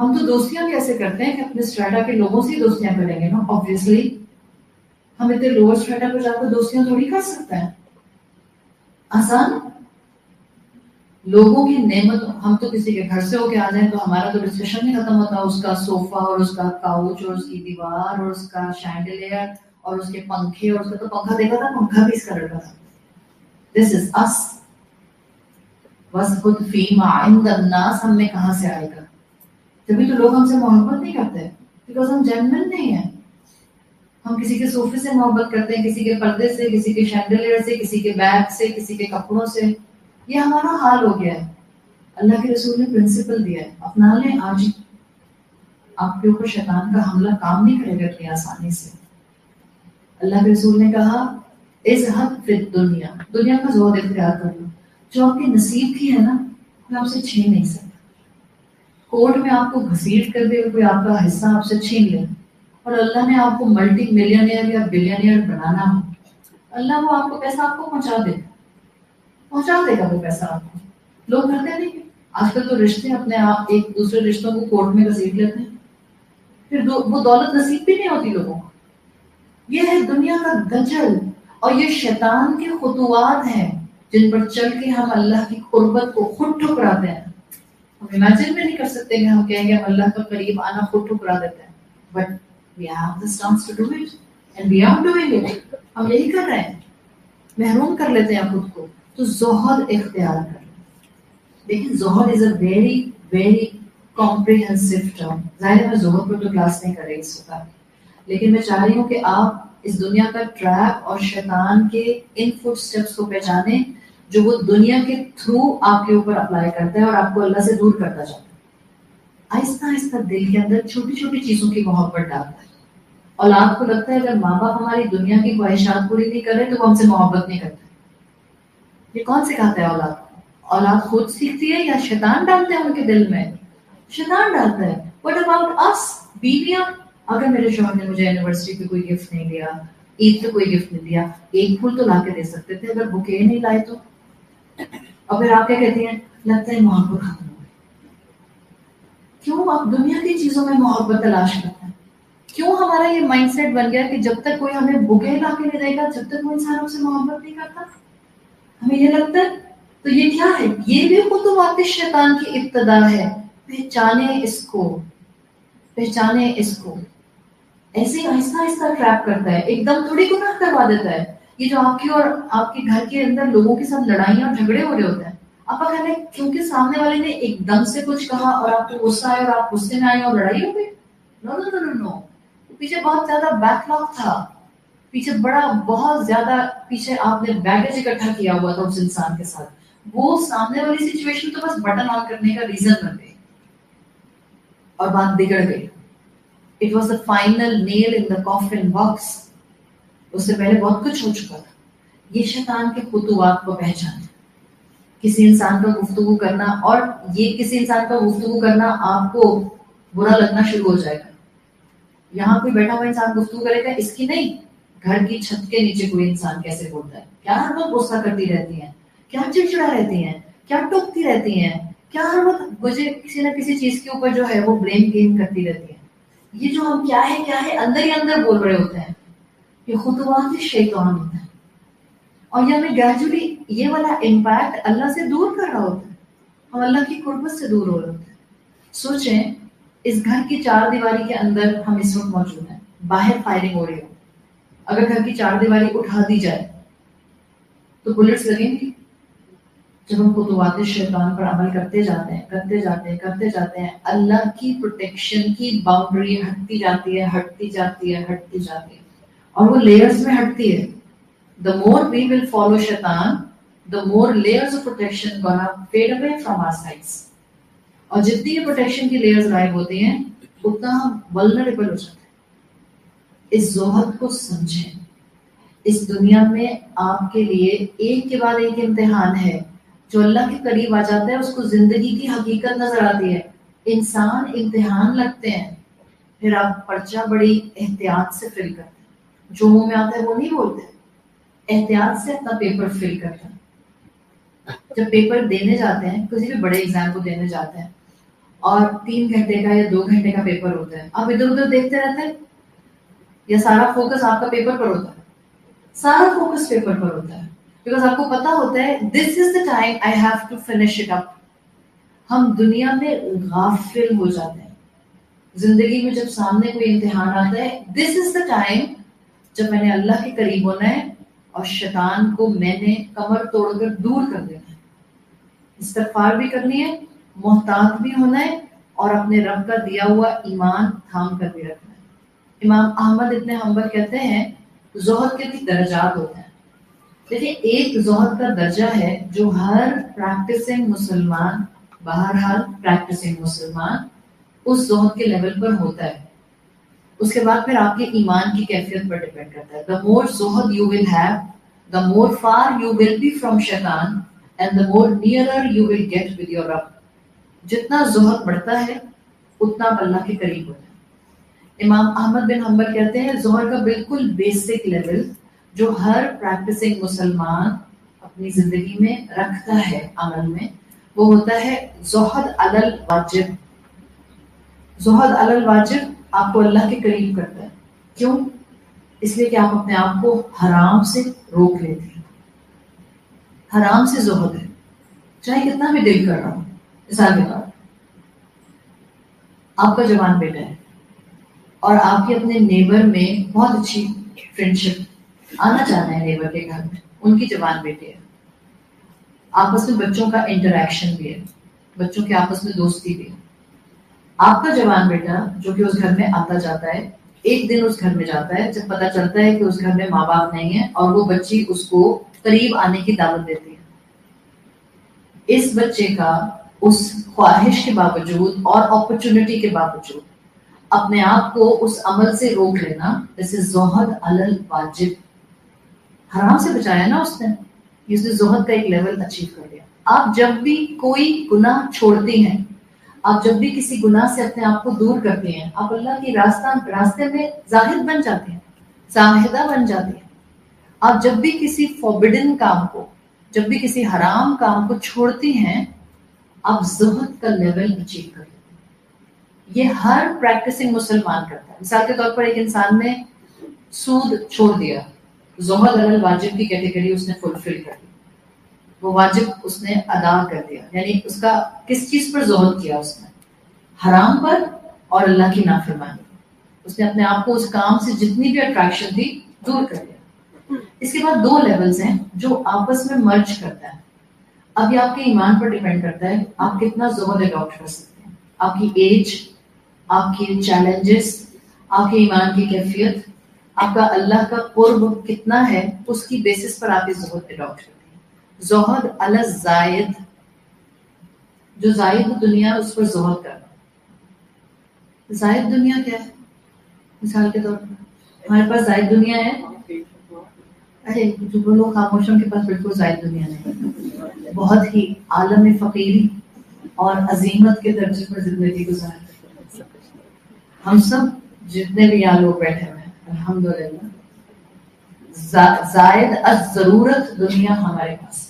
ہم تو دوستیاں بھی ایسے کرتے ہیں کہ اپنے اسٹریٹا کے لوگوں سے ہی دوستیاں کریں گے نا آبویسلی. ہم اتنے لوور اسٹریٹا پہ جا کر دوستیاں تھوڑی کر سکتے ہیں. آسان لوگوں کی نعمت. ہم تو کسی کے گھر سے ہو کے آ جائیں تو ہمارا تو ڈسکشن نہیں ختم ہوتا. اس کا صوفہ اور اس کا کاؤچ اور اس کی دیوار اور اس کا شینڈلیئر اور اس کے پنکھے. اور اس کا تو پنکھا دیکھا تھا, پنکھا بھی اس کا لڑکا تھا. دس از اس. وَاسْبُتْ فِيمَا عِنْدَ النَّاسِ. ہم میں کہاں سے آئے گا؟ تبھی تو لوگ ہم سے محبت نہیں کرتے, بیکاز ہم جینوئن نہیں ہیں. ہم کسی کے صوفے سے محبت کرتے ہیں, کسی کے پردے سے, کسی کے شینڈلیئر سے, کسی کے بیگ سے, کسی کے کپڑوں سے. یہ ہمارا حال ہو گیا ہے. اللہ کے رسول نے پرنسپل دیا ہے, اپنا لیں آج. آپ کے اوپر شیطان کا حملہ کام نہیں کرے گا اتنی آسانی سے. اللہ کے رسول نے کہا اذهب فی الدنیا, دنیا کا زہد اختیار کر لو. جو آپ کے نصیب کی ہے نا, کوئی آپ سے چھین نہیں سکتا. کورٹ میں آپ کو گھسیٹ کر دے, کوئی آپ کا حصہ آپ سے چھین لے, اور اللہ نے آپ کو ملٹی ملینئر یا بلینئر بنانا ہو, اللہ وہ آپ کو پیسہ آپ کو پہنچا دے گا وہ پیسہ آپ کو. لوگ کرتے نہیں. آج کل تو رشتے اپنے آپ ایک دوسرے رشتوں کو کورٹ میں گھسیٹ لیتے ہیں, پھر وہ دولت نصیب بھی نہیں ہوتی لوگوں کو. یہ ہے دنیا کا گجل, اور یہ شیطان کے خطوات ہیں جن پر چل کے ہم اللہ کی قربت کو خود ٹھکراتے ہیں. ہم امیجن بھی نہیں کر سکتے کہ ہم کہیں گے ہم اللہ کا قریب آنا خود ٹھکرا دیتے ہیں. But we have the chance to do it and we are doing it. ہم یہی کر رہے ہیں, محروم کر لیتے ہیں خود کو. تو زہد اختیار کر لیں. لیکن زہد is a very very comprehensive term. ظاہر ہے میں زہد پر تو کلاس نہیں کر رہی اس وقت, لیکن میں چاہ رہی ہوں کہ آپ اس دنیا کا ٹریپ اور شیطان کے ان فٹ سٹیپس کو پہچانیں جو وہ دنیا کے تھرو آپ کے اوپر اپلائی کرتا ہے اور آپ کو اللہ سے دور کرتا جاتا ہے. آہستہ آہستہ دل کے اندر چھوٹی چھوٹی چیزوں کی محبت ڈالتا ہے. اولاد کو لگتا ہے اگر ماں باپ ہماری دنیا کی خواہشات پوری نہیں کر رہے تو وہ ہم سے محبت نہیں کرتے. یہ کون سکھاتا ہے اولاد کو؟ اولاد خود سیکھتی ہے یا شیطان ڈالتے ہیں ان کے دل میں؟ شیطان ڈالتا ہے. What about us? بیویاں, اگر میرے شوہر نے مجھے یونیورسٹی پہ کوئی گفٹ نہیں دیا, عید پہ کوئی گفٹ نہیں دیا, ایک پھول تو لا کے دے سکتے تھے, اگر بکے نہیں لائے تو. اور پھر آپ کیا کہتی ہیں؟ لگتا ہے محبت ختم ہو گئی. کیوں آپ دنیا کی چیزوں میں محبت تلاش کرتے ہیں؟ کیوں ہمارا یہ مائنڈ سیٹ بن گیا کہ جب تک کوئی ہمیں بکے لا کے نہیں دے گا تب تک وہ انسان ہم سے محبت نہیں کرتا؟ ہمیں یہ لگتا ہے. تو یہ کیا ہے؟ یہ بھی خطوات شیطان کی ابتدا ہے. پہچانے اس کو, پہچانے اس کو. ایسے آہستہ آہستہ ٹریپ کرتا ہے, ایک دم تھوڑی گناہ کروا دیتا ہے. یہ جو آپ کی اور آپ کے گھر کے اندر لوگوں کے ساتھ لڑائیاں اور جھگڑے ہو رہے ہوتے ہیں, آپ کا خیال ہے کیونکہ سامنے والے نے ایک دم سے کچھ کہا اور آپ کو غصہ آیا اور آپ غصے میں آئے اور لڑائی ہو گئی؟ نو نو نو نو نو. پیچھے بہت زیادہ بیک لاگ تھا, پیچھے بہت زیادہ پیچھے آپ نے بیگیج اکٹھا کیا ہوا تھا اس انسان کے ساتھ. وہ سامنے والی سچویشن تو بس بٹن آن کرنے کا ریزن بن گئی اور بات بگڑ گئی. It was the final nail in the coffin box. اس سے پہلے بہت کچھ ہو چکا تھا. یہ شیطان کے خطوات کو پہچانے. کسی انسان کا گفتگو کرنا, اور یہ کسی انسان کا گفتگو کرنا آپ کو برا لگنا شروع ہو جائے گا. یہاں کوئی بیٹھا ہوا انسان گفتگو کرے گا, اس کی نہیں, گھر کی چھت کے نیچے کوئی انسان کیسے بولتا ہے, کیا ہر وقت غصہ کرتی رہتی ہیں, کیا چڑچڑا رہتی ہیں, کیا ٹوکتی رہتی ہیں, کیا ہر وقت مجھے کسی نہ کسی چیز کے اوپر جو ہے وہ بلیم گیم کرتی رہتی ہیں. یہ جو ہم کیا ہے اندر ہی اندر بول رہے ہوتے ہیں, یہ خطوات شیطان ہوتا ہے. اور یہ ہمیں گریجولی یہ والا امپیکٹ اللہ سے دور کر رہا ہوتا ہے. ہم اللہ کی قربت سے دور ہو رہے ہوتے ہیں. سوچیں, اس گھر کی چار دیواری کے اندر ہم اس وقت موجود ہیں, باہر فائرنگ ہو رہی ہو, اگر گھر کی چار دیواری اٹھا دی جائے تو بلٹس لگیں گی. جب ہم خطوات شیطان پر عمل کرتے جاتے ہیں, اللہ کی پروٹیکشن کی باؤنڈری ہٹتی جاتی ہے, اور وہ لیئرز میں ہٹتی ہے. The more we will follow شیطان, the more layers of protection gonna fade away from our sides. اور جتنی یہ پروٹیکشن کی لیئرز غائب ہوتی ہیں اتنا ہم vulnerable ہو جاتے ہیں. اس زہد کو سمجھیں. اس دنیا میں آپ کے لیے ایک کے بعد ایک امتحان ہے. جو اللہ کے قریب آ جاتا ہے اس کو زندگی کی حقیقت نظر آتی ہے. انسان امتحان لگتے ہیں, پھر آپ پرچہ بڑی احتیاط سے فل کرتے ہیں. جو منہ میں آتا ہے وہ نہیں بولتے, احتیاط سے اپنا پیپر فل کرتے ہیں. جب پیپر دینے جاتے ہیں, کسی بھی بڑے ایگزام کو دینے جاتے ہیں, اور 3 گھنٹے کا یا 2 گھنٹے کا پیپر ہوتا ہے, آپ ادھر ادھر دیکھتے رہتے ہیں یا سارا فوکس آپ کا پیپر پر ہوتا ہے؟ سارا فوکس پیپر پر ہوتا ہے, بیکاز آپ کو پتا ہوتا ہے this is the time I have to finish it up. ہم دنیا میں غافل ہو جاتے ہیں. زندگی میں جب سامنے کوئی امتحان آتا ہے, دس از دا ٹائم جب میں نے اللہ کے قریب ہونا ہے اور شیطان کو میں نے کمر توڑ کر دور کر دینا ہے. استغفار بھی کرنی ہے, محتاط بھی ہونا ہے, اور اپنے رب کا دیا ہوا ایمان تھام کر بھی رکھنا ہے. امام احمد ابن حنبل کہتے ہیں زہد کے بھی درجات ہوتے ہیں. دیکھیں, ایک زہد کا درجہ ہے جو ہر پریکٹسنگ مسلمان, بہرحال پریکٹسنگ مسلمان اس زہد کے لیول پر ہوتا ہے. اس کے بعد پھر آپ کے ایمان کی کیفیت پر ڈیپینڈ کرتا ہے. the more Zuhd you will have, the more far you will be from شیطان, and the more nearer you will get with your رب. جتنا زہد بڑھتا ہے اتنا آپ اللہ کے قریب ہوتا ہے. امام احمد بن حنبل کہتے ہیں زہد کا بالکل بیسک لیول جو ہر پریکٹسنگ مسلمان اپنی زندگی میں رکھتا ہے عمل میں, وہ ہوتا ہے زہد علی الواجب. زہد علی الواجب آپ کو اللہ کے قریب کرتا ہے. کیوں؟ اس لیے کہ آپ اپنے آپ کو حرام سے روک لیتے ہیں. حرام سے زہد ہے, چاہے کتنا بھی دل کر رہا ہوں. مثال کے طور, آپ کا جوان بیٹا ہے اور آپ کے اپنے نیبر میں بہت اچھی فرینڈشپ, آنا چاہنا ہے نیبر کے گھر میں, ان کی جوان بیٹے ہے, آپس میں بچوں کا انٹریکشن بھی ہے, بچوں کے آپس میں دوستی بھی ہے. آپ کا جوان بیٹا جو کہ اس گھر میں آتا جاتا ہے, ایک دن اس گھر میں جاتا ہے جب پتا چلتا ہے کہ اس گھر میں ماں باپ نہیں ہے, اور وہ بچی اس کو قریب آنے کی دعوت دیتی ہے. اس بچے کا اس خواہش کے باوجود اور اپرچونٹی کے باوجود اپنے آپ کو اس عمل سے روک لینا, جیسے زہد علی الواجب. حرام سے بچایا نا اس نے, اس نے زہد کا ایک لیول اچیو کر لیا. آپ جب بھی کوئی گناہ چھوڑتے ہیں, آپ جب بھی کسی گناہ سے اپنے آپ کو دور کرتے ہیں, آپ اللہ کی راستے میں زاہد بن جاتے ہیں, زاہدہ بن جاتے ہیں. آپ جب بھی کسی فوربڈن کام کو, جب بھی کسی حرام کام کو چھوڑتے ہیں, آپ زہد کا لیول اچیو کرتے ہیں. یہ ہر پریکٹسنگ مسلمان کرتا ہے. مثال کے طور پر ایک انسان نے سود چھوڑ دیا, زہد علی الواجب کی کیٹیگری اس نے فلفل کر دی, وہ واجب اس نے ادا کر دیا. یعنی اس کا کس چیز پر زہد کیا؟ اس نے حرام پر اور اللہ کی نافرمانی. اس نے اپنے آپ کو اس کام سے جتنی بھی اٹریکشن تھی دور کر دیا. اس کے بعد 2 لیولز ہیں جو آپس میں مرج کرتا ہے. اب یہ آپ کے ایمان پر ڈیپینڈ کرتا ہے آپ کتنا زہد اڈاپٹ کر سکتے ہیں. آپ کی ایج, آپ کے چیلنجز, آپ کے ایمان کی کیفیت, آپ کا اللہ کا قرب کتنا ہے, اس کی بیسس پر آپ یہ زہد اڈاپٹ کرتے ہیں. زہد علی الزائد, جو زائد دنیا اس پر زہد کرنا. زائد دنیا کیا ہے؟ مثال کے طور پر ہمارے پاس زائد دنیا ہے, ارے جو لوگ خاموشوں کے پاس بالکل زائد دنیا نہیں, بہت ہی عالم فقیری اور عظیمت کے درجے پر زندگی گزارتے. ہم سب جتنے بھی یہاں لوگ بیٹھے ہوئے ہیں الحمدللہ زائد از ضرورت دنیا ہمارے پاس.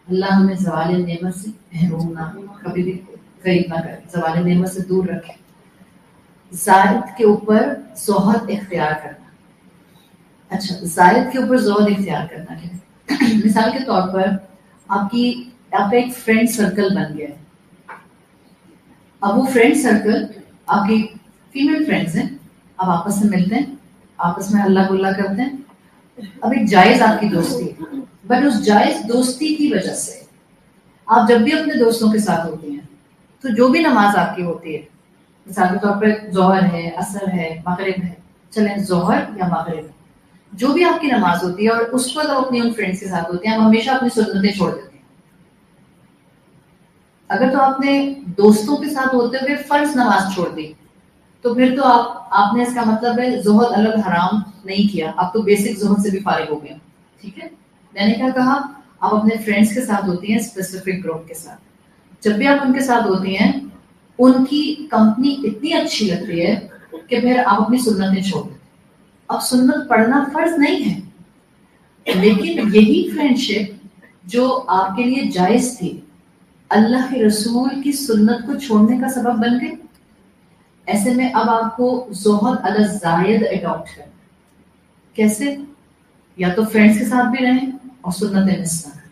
اللہ ہمیں زوال نعمت سے محروم نہ, کبھی بھی قریب نہ کرے, زوال نعمت سے دور رکھے. زائد کے اوپر زہد اختیار کرنا. اچھا, زائد کے اوپر زہد اختیار کرنا ہے. مثال کے طور پر آپ کا ایک فرینڈ سرکل بن گیا ہے. اب وہ فرینڈ سرکل آپ کی فیمیل فرینڈز ہیں, آپ آپس میں ملتے ہیں, آپس میں ہلا گلا کرتے ہیں. اب ایک جائز آپ کی دوستی ہے, بٹ اس جائز دوستی کی وجہ سے آپ جب بھی اپنے دوستوں کے ساتھ ہوتے ہیں تو جو بھی نماز آپ کی ہوتی ہے, مثال کے طور پر ظہر ہے, عصر ہے, مغرب ہے, چلیں ظہر یا مغرب, جو بھی آپ کی نماز ہوتی ہے اور اس وقت آپ اپنی ان فرینڈس کے ساتھ ہوتے ہیں, آپ ہمیشہ اپنی سنتیں چھوڑ دیتے ہیں. اگر تو آپ نے دوستوں کے ساتھ ہوتے ہوئے فرض نماز چھوڑ دی تو پھر تو آپ نے اس کا مطلب ہے زہد الگ حرام نہیں کیا, آپ تو بیسک زہد سے بھی فارغ ہو گئے. ٹھیک ہے, میں نے کیا کہا, آپ اپنے فرینڈس کے ساتھ ہوتی ہیں اسپیسیفک گروپ کے ساتھ. جب بھی آپ ان کے ساتھ ہوتی ہیں ان کی کمپنی اتنی اچھی لگتی ہے کہ پھر آپ اپنی سنتیں چھوڑ دیتے. اب سنت پڑھنا فرض نہیں ہے, لیکن یہی فرینڈشپ جو آپ کے لیے جائز تھی اللہ کے رسول کی سنت کو چھوڑنے کا سبب بن گئی. ایسے میں اب آپ کو زہد علی الزائد اڈاپٹ کرنا. کیسے؟ یا تو فرینڈس کے ساتھ بھی رہیں اور سنتیں مس نہ کریں،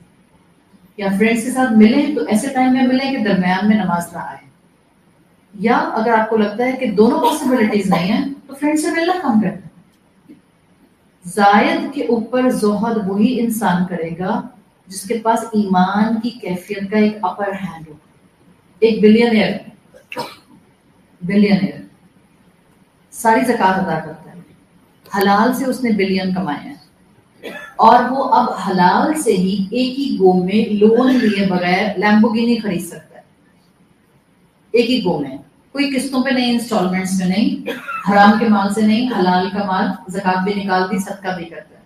یا فرینڈس کے ساتھ ملیں تو ایسے ٹائم میں ملیں کہ درمیان میں نماز نہ آئے. یا اگر آپ کو لگتا ہے کہ دونوں پاسبلٹیز نہیں ہیں تو فرینڈ سے ملنا کم کرنا. زائد کے اوپر زہد وہی انسان کرے گا جس کے پاس ایمان کی کیفیت کا ایک اپر ہینڈ ہو. ایک بلینئر ساری زکوٰۃ ادا کرتا ہے، حلال سے اس نے بلین کمائے ہیں، اور وہ اب حلال سے ہی ایک ہی گو میں لون لیے بغیر لیمبورگینی خرید سکتا ہے. ایک ہی گو میں، کوئی قسطوں پہ نہیں، انسٹالمنٹس میں نہیں، حرام کے مال سے نہیں، حلال کا مال، زکوٰۃ بھی نکال دی، صدقہ بھی کرتا ہے.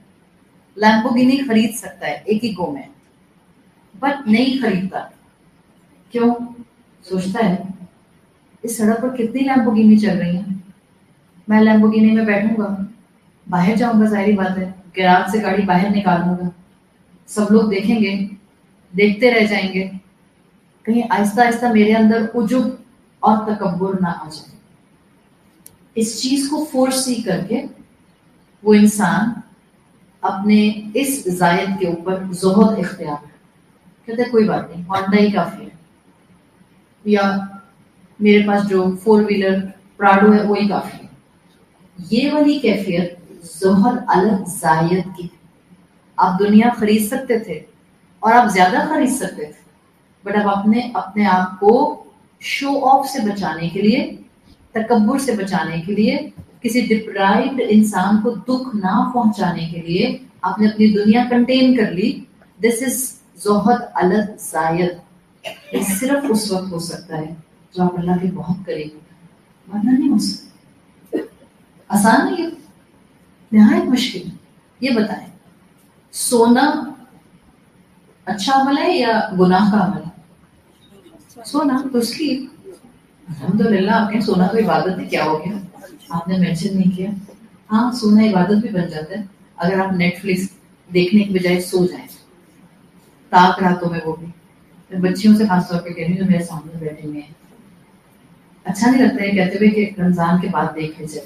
لیمبورگینی خرید سکتا ہے ایک ہی گو میں، بٹ نہیں خریدتا. کیوں؟ سوچتا ہے اس سڑک پر کتنی لیمبورگینی چل رہی ہیں، میں لیمبورگینی میں بیٹھوں گا، باہر جاؤں گا، ظاہری بات ہے گیراج سے گاڑی باہر نکالوں گا، سب لوگ دیکھیں گے، دیکھتے رہ جائیں گے، کہیں آہستہ آہستہ میرے اندر عجب اور تکبر نہ آ جائے. اس چیز کو فورس سی کر کے وہ انسان اپنے اس زائد کے اوپر زہد اختیار کرے. کہتے کوئی بات نہیں، ہونڈا ہی کافی ہے، یا میرے پاس جو 4 ویلر پراڈو ہے وہی کافی ہے. یہ والی کیفیت زہد الگ زائد کی. آپ دنیا خرید سکتے تھے اور آپ زیادہ خرید سکتے تھے، بٹ اب اپنے آپ کو شو آف سے بچانے کے لیے، تکبر سے بچانے کے لیے، کسی ڈپرائیوڈ انسان کو دکھ نہ پہنچانے کے لیے آپ نے اپنی دنیا کنٹین کر لی. دس از زہد الگ زائد. یہ صرف اس وقت ہو سکتا ہے جو آپ اللہ کے بہت قریب ہوتے ہیں، ورنہ نہیں ہو سکتا. آسان نہیں ہے، نہایت مشکل. یہ بتائیں سونا اچھا عمل ہے یا گناہ کا عمل ہے؟ سونا تو اس کی الحمدللہ آپ کہیں سونا تو عبادت ہے، کیا ہو گیا؟ آپ نے مینشن نہیں کیا. ہاں سونا عبادت بھی بن جاتا ہے اگر آپ نیٹ فلکس دیکھنے کی بجائے سو جائیں تاک راتوں میں. وہ بھی میں بچیوں سے خاص طور پہ کہہ رہی ہوں جو میرے سامنے بیٹھے ہوئے ہیں. اچھا نہیں لگتا ہے کہتے ہوئے کہ رمضان کے بعد دیکھ لے جائے،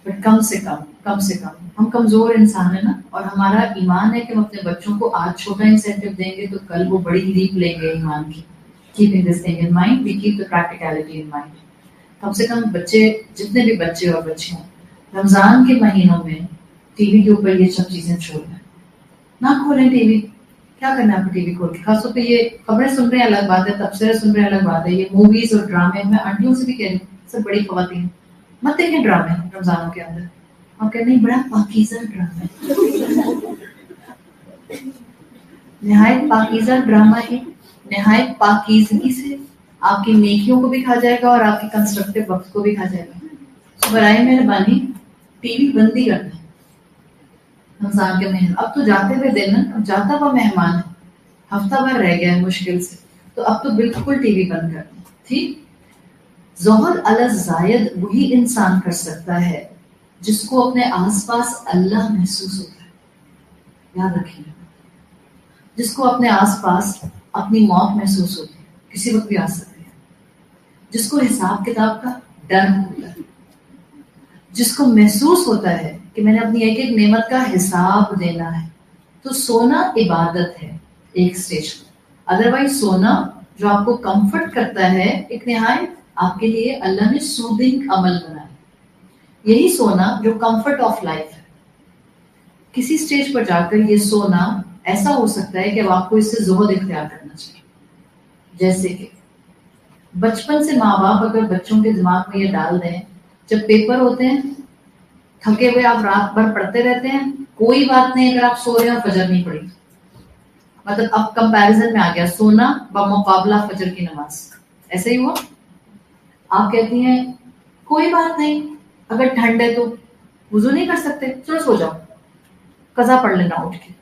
بٹ کم سے کم ہم کمزور انسان ہیں نا، اور ہمارا ایمان ہے کہ ہم اپنے بچوں کو آج چھوٹا انسینٹیو دیں گے تو کل وہ بڑی لیپ لیں گے ایمان کی. Keeping this thing in mind, we keep the practicality in mind. کم سے کم بچے، جتنے بھی بچے اور بچے ہیں، رمضان کے مہینوں میں ٹی وی کے اوپر یہ سب چیزیں چھوڑ دیں. نہ کھولیں ٹی وی. کیا کرنا ہے آپ کو ٹی وی کھول کے؟ خاص طور پہ یہ خبریں سن رہے ہیں الگ بات ہے، تبصرے سن رہے ہیں الگ بات ہے، یہ موویز اور ڈرامے، میں آنٹیوں سے بھی کہہ رہی ہوں، سب بڑی خواتین مت دیکھیں ڈرامے رمضانوں کے اندر. اور کہتے ہیں بڑا پاکیزہ ڈرامہ ہے. نہایت پاکیزہ ڈرامہ ہے، نہایت پاکیزگی سے آپ کی نیکیوں کو بھی کھا جائے گا اور آپ کی کنسٹرکٹیو وقت کو بھی کھا جائے گا. برائے مہربانی ٹی وی بند ہی کرنا ہے رمضان کے مہینے. اب تو جاتے ہوئے دن ہے، جاتا ہوا مہمان ہے، ہفتہ بھر رہ گیا ہے مشکل سے، تو اب تو بالکل ٹی وی بند کر دیں. ٹھیک. زہد علی زائد وہی انسان کر سکتا ہے جس کو اپنے آس پاس اللہ محسوس ہوتا ہے. یاد رکھیے، جس کو اپنے آس پاس اپنی موت محسوس ہوتی ہے، کسی وقت بھی آ سکتی ہے، جس کو حساب کتاب کا ڈر ہوتا ہے، جس کو محسوس ہوتا ہے کہ میں نے اپنی ایک ایک نعمت کا حساب دینا ہے. تو سونا عبادت ہے ایک سٹیج پر. ادروائز سونا جو آپ کو کمفرٹ کرتا ہے، ایک نہایت آپ کے لیے اللہ نے سودنگ عمل بنایا. یہی سونا جو کمفرٹ آف لائف ہے، کسی سٹیج پر جا کر یہ سونا ایسا ہو سکتا ہے کہ اب آپ کو اس سے زہد اختیار کرنا چاہیے. جیسے کہ بچپن سے ماں باپ اگر بچوں کے دماغ میں یہ ڈال دیں، جب پیپر ہوتے ہیں تھکے ہوئے آپ رات بھر پڑھتے رہتے ہیں، کوئی بات نہیں اگر آپ سو رہے ہیں اور فجر نہیں پڑی. مطلب اب کمپیرزن میں آ گیا سونا بمقابلہ فجر کی نماز. ایسے ہی ہوا. آپ کہتی ہیں کوئی بات نہیں اگر ٹھنڈ ہے تو وضو نہیں کر سکتے، چلو سو جاؤ، قضا پڑھ لینا اٹھ کے.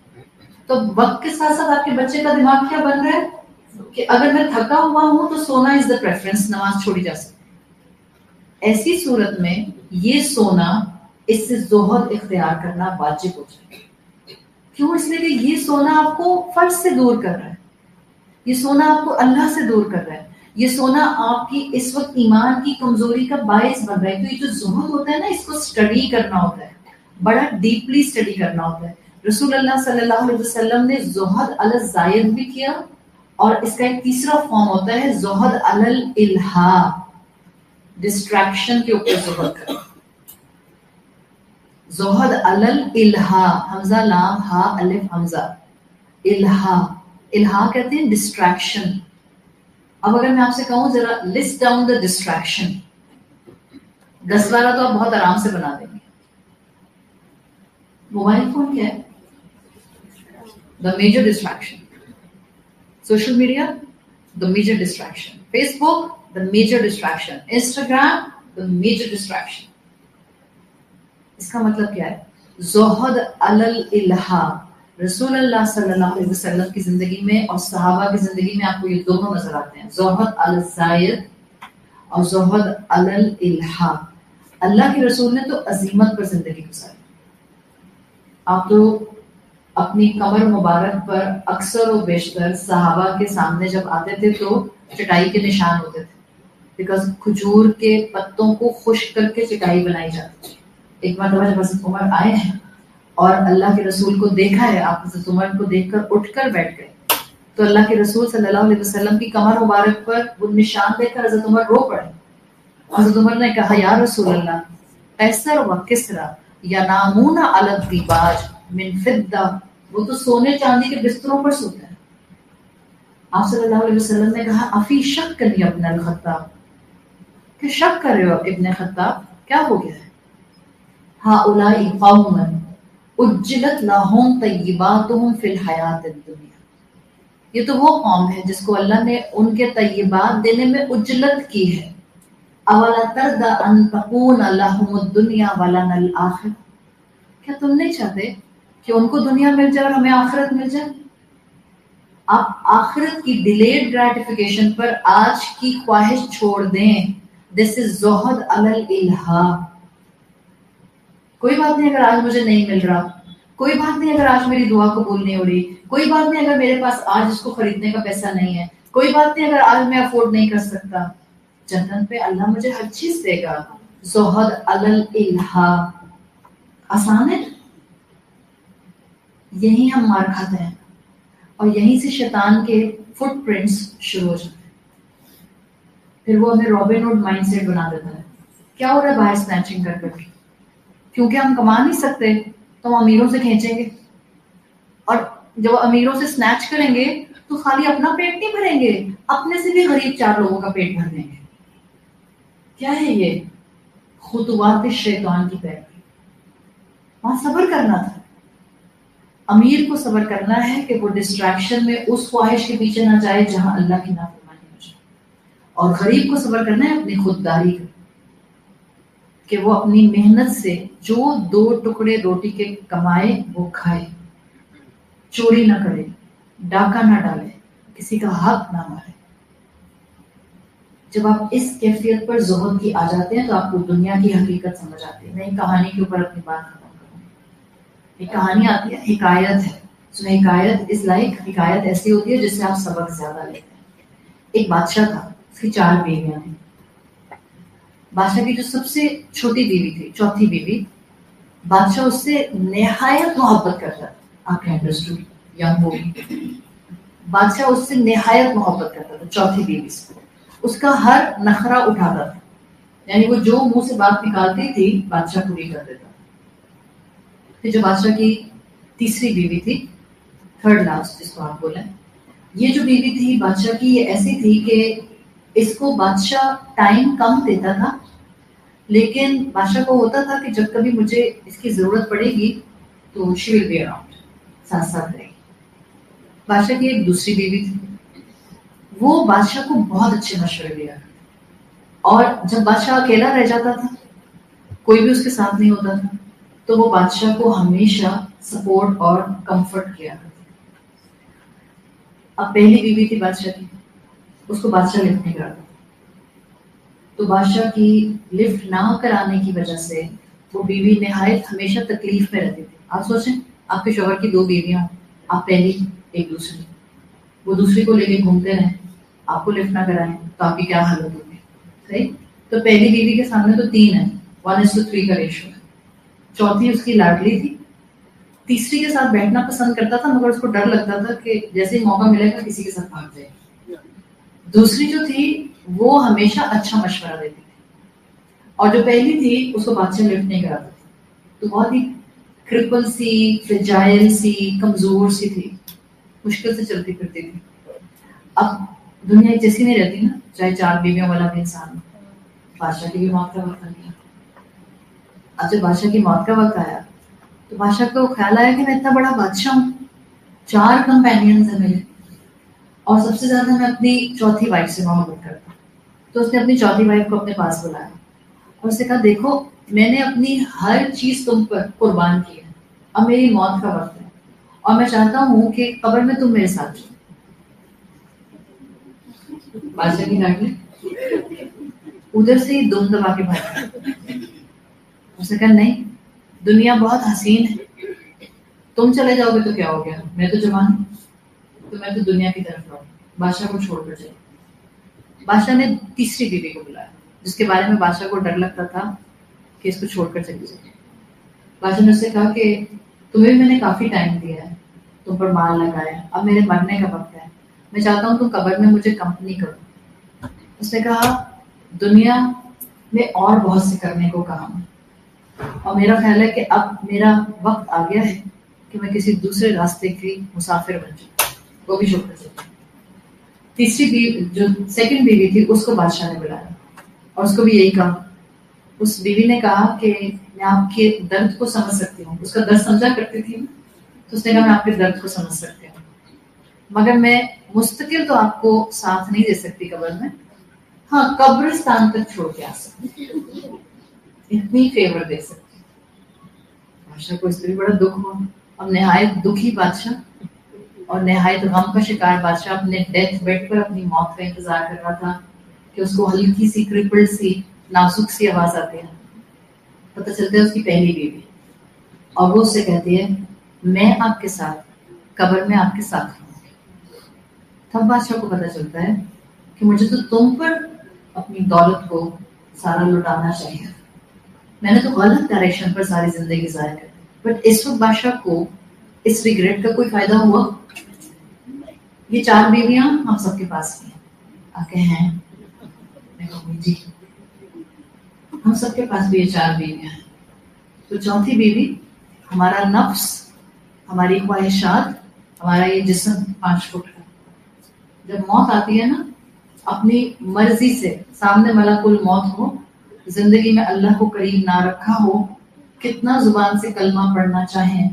تو وقت کے ساتھ ساتھ آپ کے بچے کا دماغ کیا بن رہا ہے کہ اگر میں تھکا ہوا ہوں تو سونا از دا پریفرنس، نماز چھوڑی جا سکتی. ایسی صورت میں یہ سونا، اس سے زہد اختیار کرنا واجب ہو جائے. کیوں؟ اس لیے کہ یہ سونا آپ کو فرض سے دور کر رہا ہے. یہ سونا آپ کو اللہ سے دور کر رہا ہے، یہ سونا آپ کی اس وقت ایمان کی کمزوری کا باعث بن رہا ہے. تو یہ جو زہد ہوتا ہے نا، اس کو اسٹڈی کرنا ہوتا ہے، بڑا ڈیپلی اسٹڈی کرنا ہوتا ہے. رسول اللہ صلی اللہ علیہ وسلم نے زہد علی الزائد بھی کیا، اور اس کا ایک تیسرا فارم ہوتا ہے زہد علی الالہا، ڈسٹریکشن کے اوپر زہد کرنا. زہد علی الالہا، حمزہ لام ہا الف حمزہ، الہا، الہا کہتے ہیں ڈسٹریکشن. اب اگر میں آپ سے کہوں ذرا لسٹ ڈاؤن دا ڈسٹریکشن، 10-12 تو آپ بہت آرام سے بنا دیں گے. موبائل فون کیا ہے؟ The major distraction. Social media the major distraction. Facebook the major distraction. Instagram the major distraction. اس کا مطلب کیا ہے؟ زہد علی الالہا. رسول اللہ صلی اللہ علیہ وسلم کی زندگی میں اور صحابہ کی زندگی میں آپ کو یہ دونوں نظر آتے ہیں، زہد علی الزائد اور زہد علی الالہا. اللہ کے رسول نے تو عظیمت پر زندگی گزاری. آپ تو اپنی کمر مبارک پر اکثر و بیشتر صحابہ کے سامنے جب آتے تھے تو چٹائی کے نشان ہوتے تھے، بیکاز کھجور کے پتوں کو خشک کر کے چٹائی بنائی جاتی تھی. ایک مرتبہ جب حضرت عمر آئے ہیں اور اللہ کے رسول کو دیکھا ہے، آپ حضرت عمر کو دیکھ کر اٹھ کر بیٹھ گئے، تو اللہ کے رسول صلی اللہ علیہ وسلم کی کمر مبارک پر وہ نشان دیکھ کر حضرت عمر رو پڑے. حضرت عمر نے کہا یا رسول اللہ، قیصر و کسریٰ ینامون علی الدیباج من فضہ، وہ تو سونے چاندی کے بستروں پر سوتے ہیں. آپ صلی اللہ علیہ وسلم نے کہا افی شک یا ابن الخطاب، کہ شک کر رہے ہو ابن خطاب، کیا ہو گیا ہے؟ ہؤلاء قوم اجلت لہم طیباتہم فی الحیات الدنیا، یہ تو وہ قوم ہے جس کو اللہ نے ان کے طیبات دینے میں اجلت کی ہے. اولا ترضی ان تکون لہم الدنیا ولنا الآخرہ، کیا تم نہیں چاہتے کہ ان کو دنیا مل جائے اور ہمیں آخرت مل جائے؟ آپ آخرت کی ڈیلیڈ گریٹیفیکیشن پر آج کی خواہش چھوڑ دیں. دس از زہد علی الالہا. کوئی بات نہیں اگر آج مجھے نہیں مل رہا، کوئی بات نہیں اگر آج میری دعا قبول نہیں ہو رہی، کوئی بات نہیں اگر میرے پاس آج اس کو خریدنے کا پیسہ نہیں ہے، کوئی بات نہیں اگر آج میں افورڈ نہیں کر سکتا، جنت پہ اللہ مجھے ہر چیز دے گا. زہد علی الالہا آسان ہے. یہیں ہم مار کھاتے ہیں اور یہیں سے شیطان کے فٹ پرنٹس شروع ہو جاتے ہیں. پھر وہ ہمیں رابن ہوڈ مائنڈ سیٹ بنا دیتا ہے. کیا ہو رہا ہے باہر سنیچنگ کر کر کے؟ کیونکہ ہم کما نہیں سکتے تو ہم امیروں سے کھینچیں گے، اور جب امیروں سے سنیچ کریں گے تو خالی اپنا پیٹ نہیں بھریں گے، اپنے سے بھی غریب 4 لوگوں کا پیٹ بھر دیں گے. کیا ہے یہ؟ خطوات شیطان کی پیروی. وہاں صبر کرنا تھا. امیر کو صبر کرنا ہے کہ وہ ڈسٹریکشن میں اس خواہش کے پیچھے نہ جائے جہاں اللہ کی نافرمانی ہو جائے، اور غریب کو صبر کرنا ہے اپنی خودداری کا، کہ وہ اپنی محنت سے جو 2 ٹکڑے روٹی کے کمائے وہ کھائے، چوری نہ کرے، ڈاکہ نہ ڈالے، کسی کا حق نہ مارے. جب آپ اس کیفیت پر زہد کی آ جاتے ہیں تو آپ کو دنیا کی حقیقت سمجھ آتی ہے. نہیں کہانی کے اوپر اپنی بات ختم کروں. ایک کہانی آتی ہے، حکایت ہے. سو حکایت از لائک، حکایت ایسی ہوتی ہے جس سے آپ سبق زیادہ لیتے ہیں. ایک بادشاہ تھا، اس کی 4 بیویاں تھیں. بادشاہ کی جو سب سے چھوٹی بیوی تھی، چوتھی بیوی، بادشاہ اس سے نہایت محبت کرتا تھا. آپ نے انڈرسٹوڈ ینگ بوائے. بادشاہ اس سے نہایت محبت کرتا تھا، چوتھی بیوی سے. اس کا ہر نخرہ اٹھاتا تھا، یعنی وہ جو منہ سے بات نکالتی تھی بادشاہ پوری کر دیتا. پھر جو بادشاہ کی تیسری بیوی تھی، 3rd لاسٹ جس کو آپ بولیں، یہ جو بیوی تھی بادشاہ کی، یہ ایسی تھی کہ اس کو بادشاہ ٹائم کم دیتا تھا، لیکن بادشاہ کو ہوتا تھا کہ جب کبھی مجھے اس کی ضرورت پڑے گی تو شی ول بی اراؤنڈ، ساتھ ساتھ رہے گی. بادشاہ کی ایک دوسری بیوی تھی، وہ بادشاہ کو بہت اچھے مشورے دیا، اور جب بادشاہ اکیلا رہ جاتا تھا، کوئی بھی اس کے ساتھ نہیں ہوتا تھا، تو وہ بادشاہ کو ہمیشہ سپورٹ اور کمفرٹ کیا کرتی. اب پہلی بیوی تھی بادشاہ کی، اس کو بادشاہ لفٹ نہیں کراتا، تو بادشاہ کی لفٹ نہ کرانے کی وجہ سے وہ بیوی نہایت ہمیشہ تکلیف میں رہتی تھی. آپ سوچیں آپ کے شوہر کی 2 بیویاں ہوں، آپ پہلی ایک دوسری. وہ دوسری کو لے کے گھومتے رہیں, آپ کو لفٹ نہ کرائیں تو آپ کی کیا حالت ہوگی. صحیح. تو پہلی بیوی کے سامنے تو 3 ہے, 1:3 کا ریشو ہے. چوتھی اس کی لاڈلی تھی. تیسری کے ساتھ بیٹھنا پسند کرتا تھا مگر اس کو ڈر لگتا تھا کہ جیسے ہی موقع ملے گا کسی کے ساتھ بھاگ جائے. دوسری جو تھی وہ ہمیشہ اچھا مشورہ دیتی تھی, اور جو پہلی تھی اس کو بادشاہ لفٹ نہیں کراتا تھا. تو بہت ہی کرپل سی, فریجائل سی, کمزور سی تھی, مشکل سے چلتی پھرتی تھی. اب دنیا ایک جیسی نہیں رہتی نا, چاہے 4 بیویوں والا بھی انسان ہو. بادشاہ کی بھی موت کا وقت آ گیا. اب جب بادشاہ کی موت کا وقت آیا تو بادشاہ کو خیال آیا کہ میں اتنا بڑا بادشاہ ہوں, 4 کمپینینز ہیں میرے, اور سب سے زیادہ میں اپنی چوتھی وائف سے محبت کرتا ہوں. تو اس نے اپنی چوتھی وائف کو اپنے پاس بلایا اور اس نے کہا دیکھو میں نے اپنی ہر چیز تم پر قربان کی ہے, اب میری موت کا وقت ہے اور میں چاہتا ہوں کہ قبر میں تم میرے ساتھ چلو. بادشاہ کی لاڈلی ادھر سے ہی دم دبا کے بھاگا. اس نے کہا نہیں, دنیا بہت حسین ہے, تم چلے جاؤ گے تو کیا ہو گیا, میں تو جوان ہوں, تو میں تو دنیا کی طرف رہوں. بادشاہ کو چھوڑ کر چلے. بادشاہ نے تیسری بیوی کو بلایا جس کے بارے میں بادشاہ کو ڈر لگتا تھا کہ اس کو چھوڑ کر چلی جائے. بادشاہ نے اس سے کہا کہ تمہیں بھی میں نے کافی ٹائم دیا ہے, تم پر مال لگایا, اب میرے مرنے کا وقت ہے, میں چاہتا ہوں تم قبر میں مجھے کمپنی کرو. اس نے کہا دنیا میں اور بہت سے کرنے کو کام ہے اور میرا خیال ہے کہ اب میرا وقت آ گیا ہے کہ میں کسی دوسرے راستے کی مسافر بن جاؤں. وہ بھی چھوڑ کر چلی. تیسری بیوی جو سیکنڈ بیوی تھی اس کو بادشاہ نے بلایا اور اس کو بھی یہی کہا. اس بیوی نے کہا کہ میں آپ کے درد کو سمجھ سکتی ہوں, اس کا درد سمجھا کرتی تھی. تو اس نے کہا میں آپ کے درد کو سمجھ سکتی ہوں مگر میں مستقل تو آپ کو ساتھ نہیں دے سکتی قبر میں, ہاں قبرستان تک چھوڑ کے آ سکتی, اتنی فیور دے سکتی. بادشاہ کو اس سے بھی بڑا دکھ ہوا. اب نہایت دکھی بادشاہ اور نہایت غم کا شکار بادشاہ اپنے ڈیتھ بیڈ پر اپنی موت کا انتظار کر رہا تھا کہ اس کو ہلکی سی کرپل سی نازک سی آواز آتی ہے. پتہ چلتا ہے اس کی پہلی بیوی, اور وہ اس سے کہتی ہے میں آپ کے ساتھ قبر میں آپ کے ساتھ ہوں. تب بادشاہ کو پتہ چلتا ہے کہ مجھے تو تم پر اپنی دولت کو سارا لٹانا چاہیے, میں نے تو غلط ڈائریکشن پر ساری زندگی ضائع کر دی. بٹ اس وقت بادشاہ کو اس ریگریٹ کا کوئی فائدہ ہوا. یہ 4 بیویاں ہم سب کے پاس ہیں, آکے ہیں جی ہم سب کے پاس بھی یہ 4 بیویاں ہیں. تو چوتھی بیوی ہمارا نفس, ہماری خواہشات, ہمارا یہ جسم 5 فٹ کا. جب موت آتی ہے نا, اپنی مرضی سے سامنے ملک الموت ہو, زندگی میں اللہ کو قریب نہ رکھا ہو, کتنا زبان سے کلمہ پڑھنا چاہیں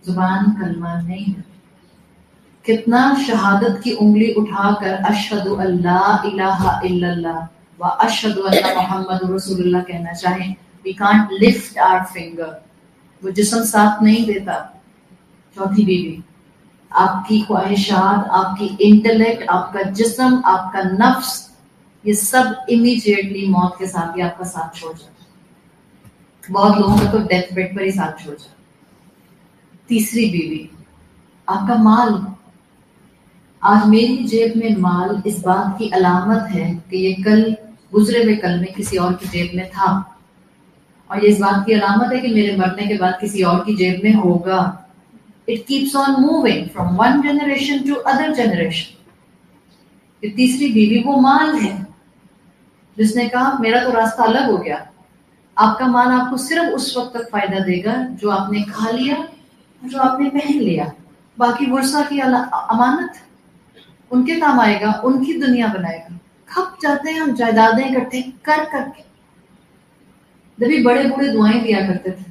زبان کلمہ نہیں ہے, کتنا شہادت کی انگلی اٹھا کر اشہد ان لا الہ الا اللہ و اشہد ان محمد رسول اللہ کہنا چاہیں, we can't lift our finger, وہ جسم ساتھ نہیں دیتا. چوتھی بیوی آپ کی خواہشات, آپ کی انٹلیکٹ, آپ کا جسم, آپ کا نفس, یہ سب امیجیٹلی موت کے ساتھ ہی آپ کا ساتھ چھوڑ جاتا ہے. بہت لوگوں کا تو ڈیتھ بیڈ پر ہی ساتھ چھوڑ جاتا. تیسری بیوی آپ کا مال. آج میری جیب میں مال اس بات کی علامت ہے کہ یہ کل گزرے ہوئے کل میں کسی اور کی جیب میں تھا, اور یہ اس بات کی علامت ہے کہ میرے مرنے کے بعد کسی اور کی جیب میں ہوگا. It keeps on moving from one generation to other generation. یہ تیسری بیوی وہ مال ہے جس نے کہا میرا تو راستہ الگ ہو گیا, آپ کا مال آپ کو صرف اس وقت تک فائدہ دے گا جو آپ نے کھا لیا, جو آپ نے پہن لیا. باقی ورثہ کی امانت ان کے کام آئے گا, ان کی دنیا بنائے گا. کھپ جاتے ہیں ہم جائیدادیں اکٹھے کر کر کے. جبھی بڑے بوڑھے دعائیں دیا کرتے تھے,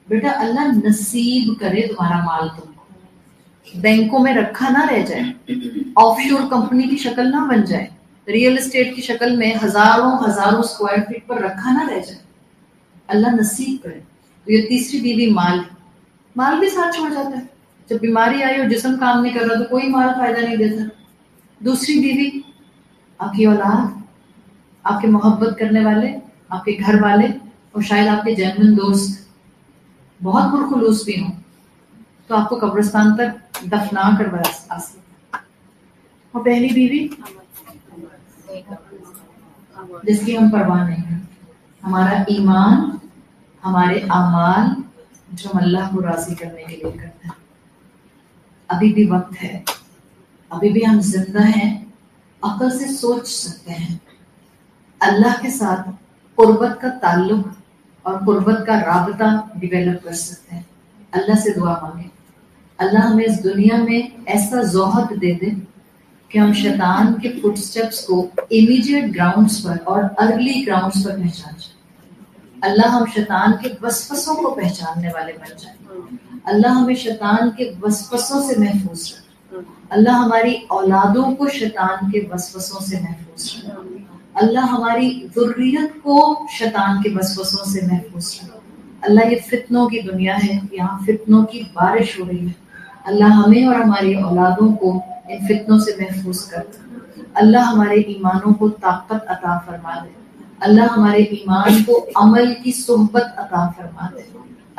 بیٹا اللہ نصیب کرے تمہارا مال تم کو, بینکوں میں رکھا نہ رہ جائے, آف شور کمپنی کی شکل نہ بن جائے, ریئل اسٹیٹ کی شکل میں ہزاروں اسکوائر فٹ پر رکھا نہ رہ جائے, اللہ نصیب کرے. تو یہ تیسری بیوی مال ہے. مال بھی ساتھ چھوڑ جاتا ہے. جب بیماری آئی اور جسم کام نہیں کر رہا تو کوئی مال فائدہ نہیں دیتا. دوسری بیوی آپ کی اولاد, آپ کے محبت کرنے والے, آپ کے گھر والے, اور شاید آپ کے جینوین دوست بہت پرخلوص بھی ہوں, تو آپ کو قبرستان تک دفنا کر آ سکتا. اور پہلی بیوی جس کی ہم پرواہ نہیں کرتے. ہمارا ایمان، ہمارے اعمال جو ہم اللہ کو راضی کرنے کے لیے کرتے ہیں. ابھی بھی وقت ہے، ابھی بھی ہم زندہ ہیں، عقل سے سوچ سکتے ہیں، اللہ کے ساتھ قربت کا تعلق اور قربت کا رابطہ ڈیولپ کر سکتے ہیں. اللہ سے دعا مانگیں اللہ ہمیں اس دنیا میں ایسا زہد دے دے کہ ہم شیطان کے فٹ سٹیپس کو امیڈیٹ گراؤنڈز پر اور ارلی گراؤنڈز پر پہچان جائیں. اللہ ہم شیطان کے وسوسوں کو پہچاننے والے بن جائیں. اللہ ہمیں شیطان کے وسوسوں سے محفوظ رکھے. اللہ ہماری اولادوں کو شیطان کے وسوسوں سے محفوظ رکھے. اللہ ہماری ذریت کو شیطان کے وسوسوں سے محفوظ رکھے. اللہ یہ فتنوں کی دنیا ہے، یہاں فتنوں کی بارش ہو رہی ہے. اللہ ہمیں اور ہماری اولادوں کو ان فتنوں سے محفوظ کر دے. اللہ ہمارے ایمانوں کو طاقت عطا فرما دے. اللہ ہمارے ایمان کو عمل کی صحبت عطا فرما دے.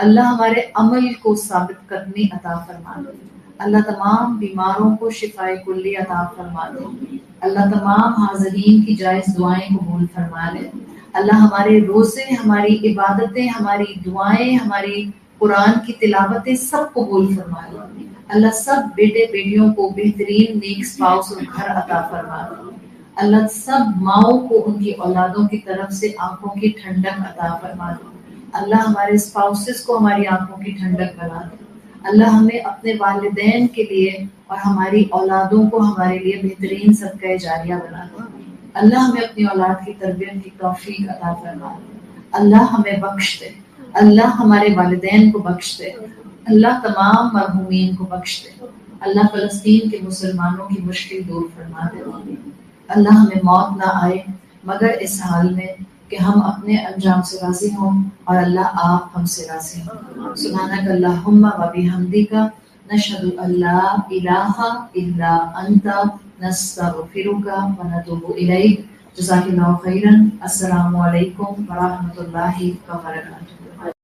اللہ ہمارے عمل کو ثابت قدمی عطا فرما دے. اللہ تمام بیماروں کو شفائے کلی عطا فرما دے. اللہ تمام حاضرین کی جائز دعائیں قبول فرما لے. اللہ ہمارے روزے، ہماری عبادتیں، ہماری دعائیں، ہماری قرآن کی تلاوتیں سب قبول فرما لے. اللہ سب بیٹے بیٹیوں کو بہترین نیک اسپاؤس اور گھر عطا فرما دے. اللہ سب ماؤں کو ان کی اولادوں کی طرف سے آنکھوں کی ٹھنڈک عطا فرما دے. اللہ ہمارے اسپاؤسز کو ہماری آنکھوں کی ٹھنڈک بنا دے. اللہ ہمیں اپنے والدین کے لیے اور ہماری اولادوں کو ہمارے لیے بہترین صدقہ جاریہ بنا دے. اللہ ہمیں اپنی اولاد کی تربیت کی توفیق عطا فرما دے. اللہ ہمیں بخش دے. اللہ ہمارے والدین کو بخش دے. اللہ تمام مرحومین کو بخش دے. اللہ فلسطین کے مسلمانوں کی مشکل دور فرما دے. اللہ ہمیں موت نہ آئے مگر اس حال میں کہ ہم اپنے انجام سے راضی ہوں اور اللہ آپ ہم سے راضی ہوں. سبحانک اللہم و بحمدک نشہد ان لا الہ الا انت نستغفرک و نتوب الیک. جزاک اللہ خیرا. السلام علیکم ورحمۃ اللہ وبرکاتہ.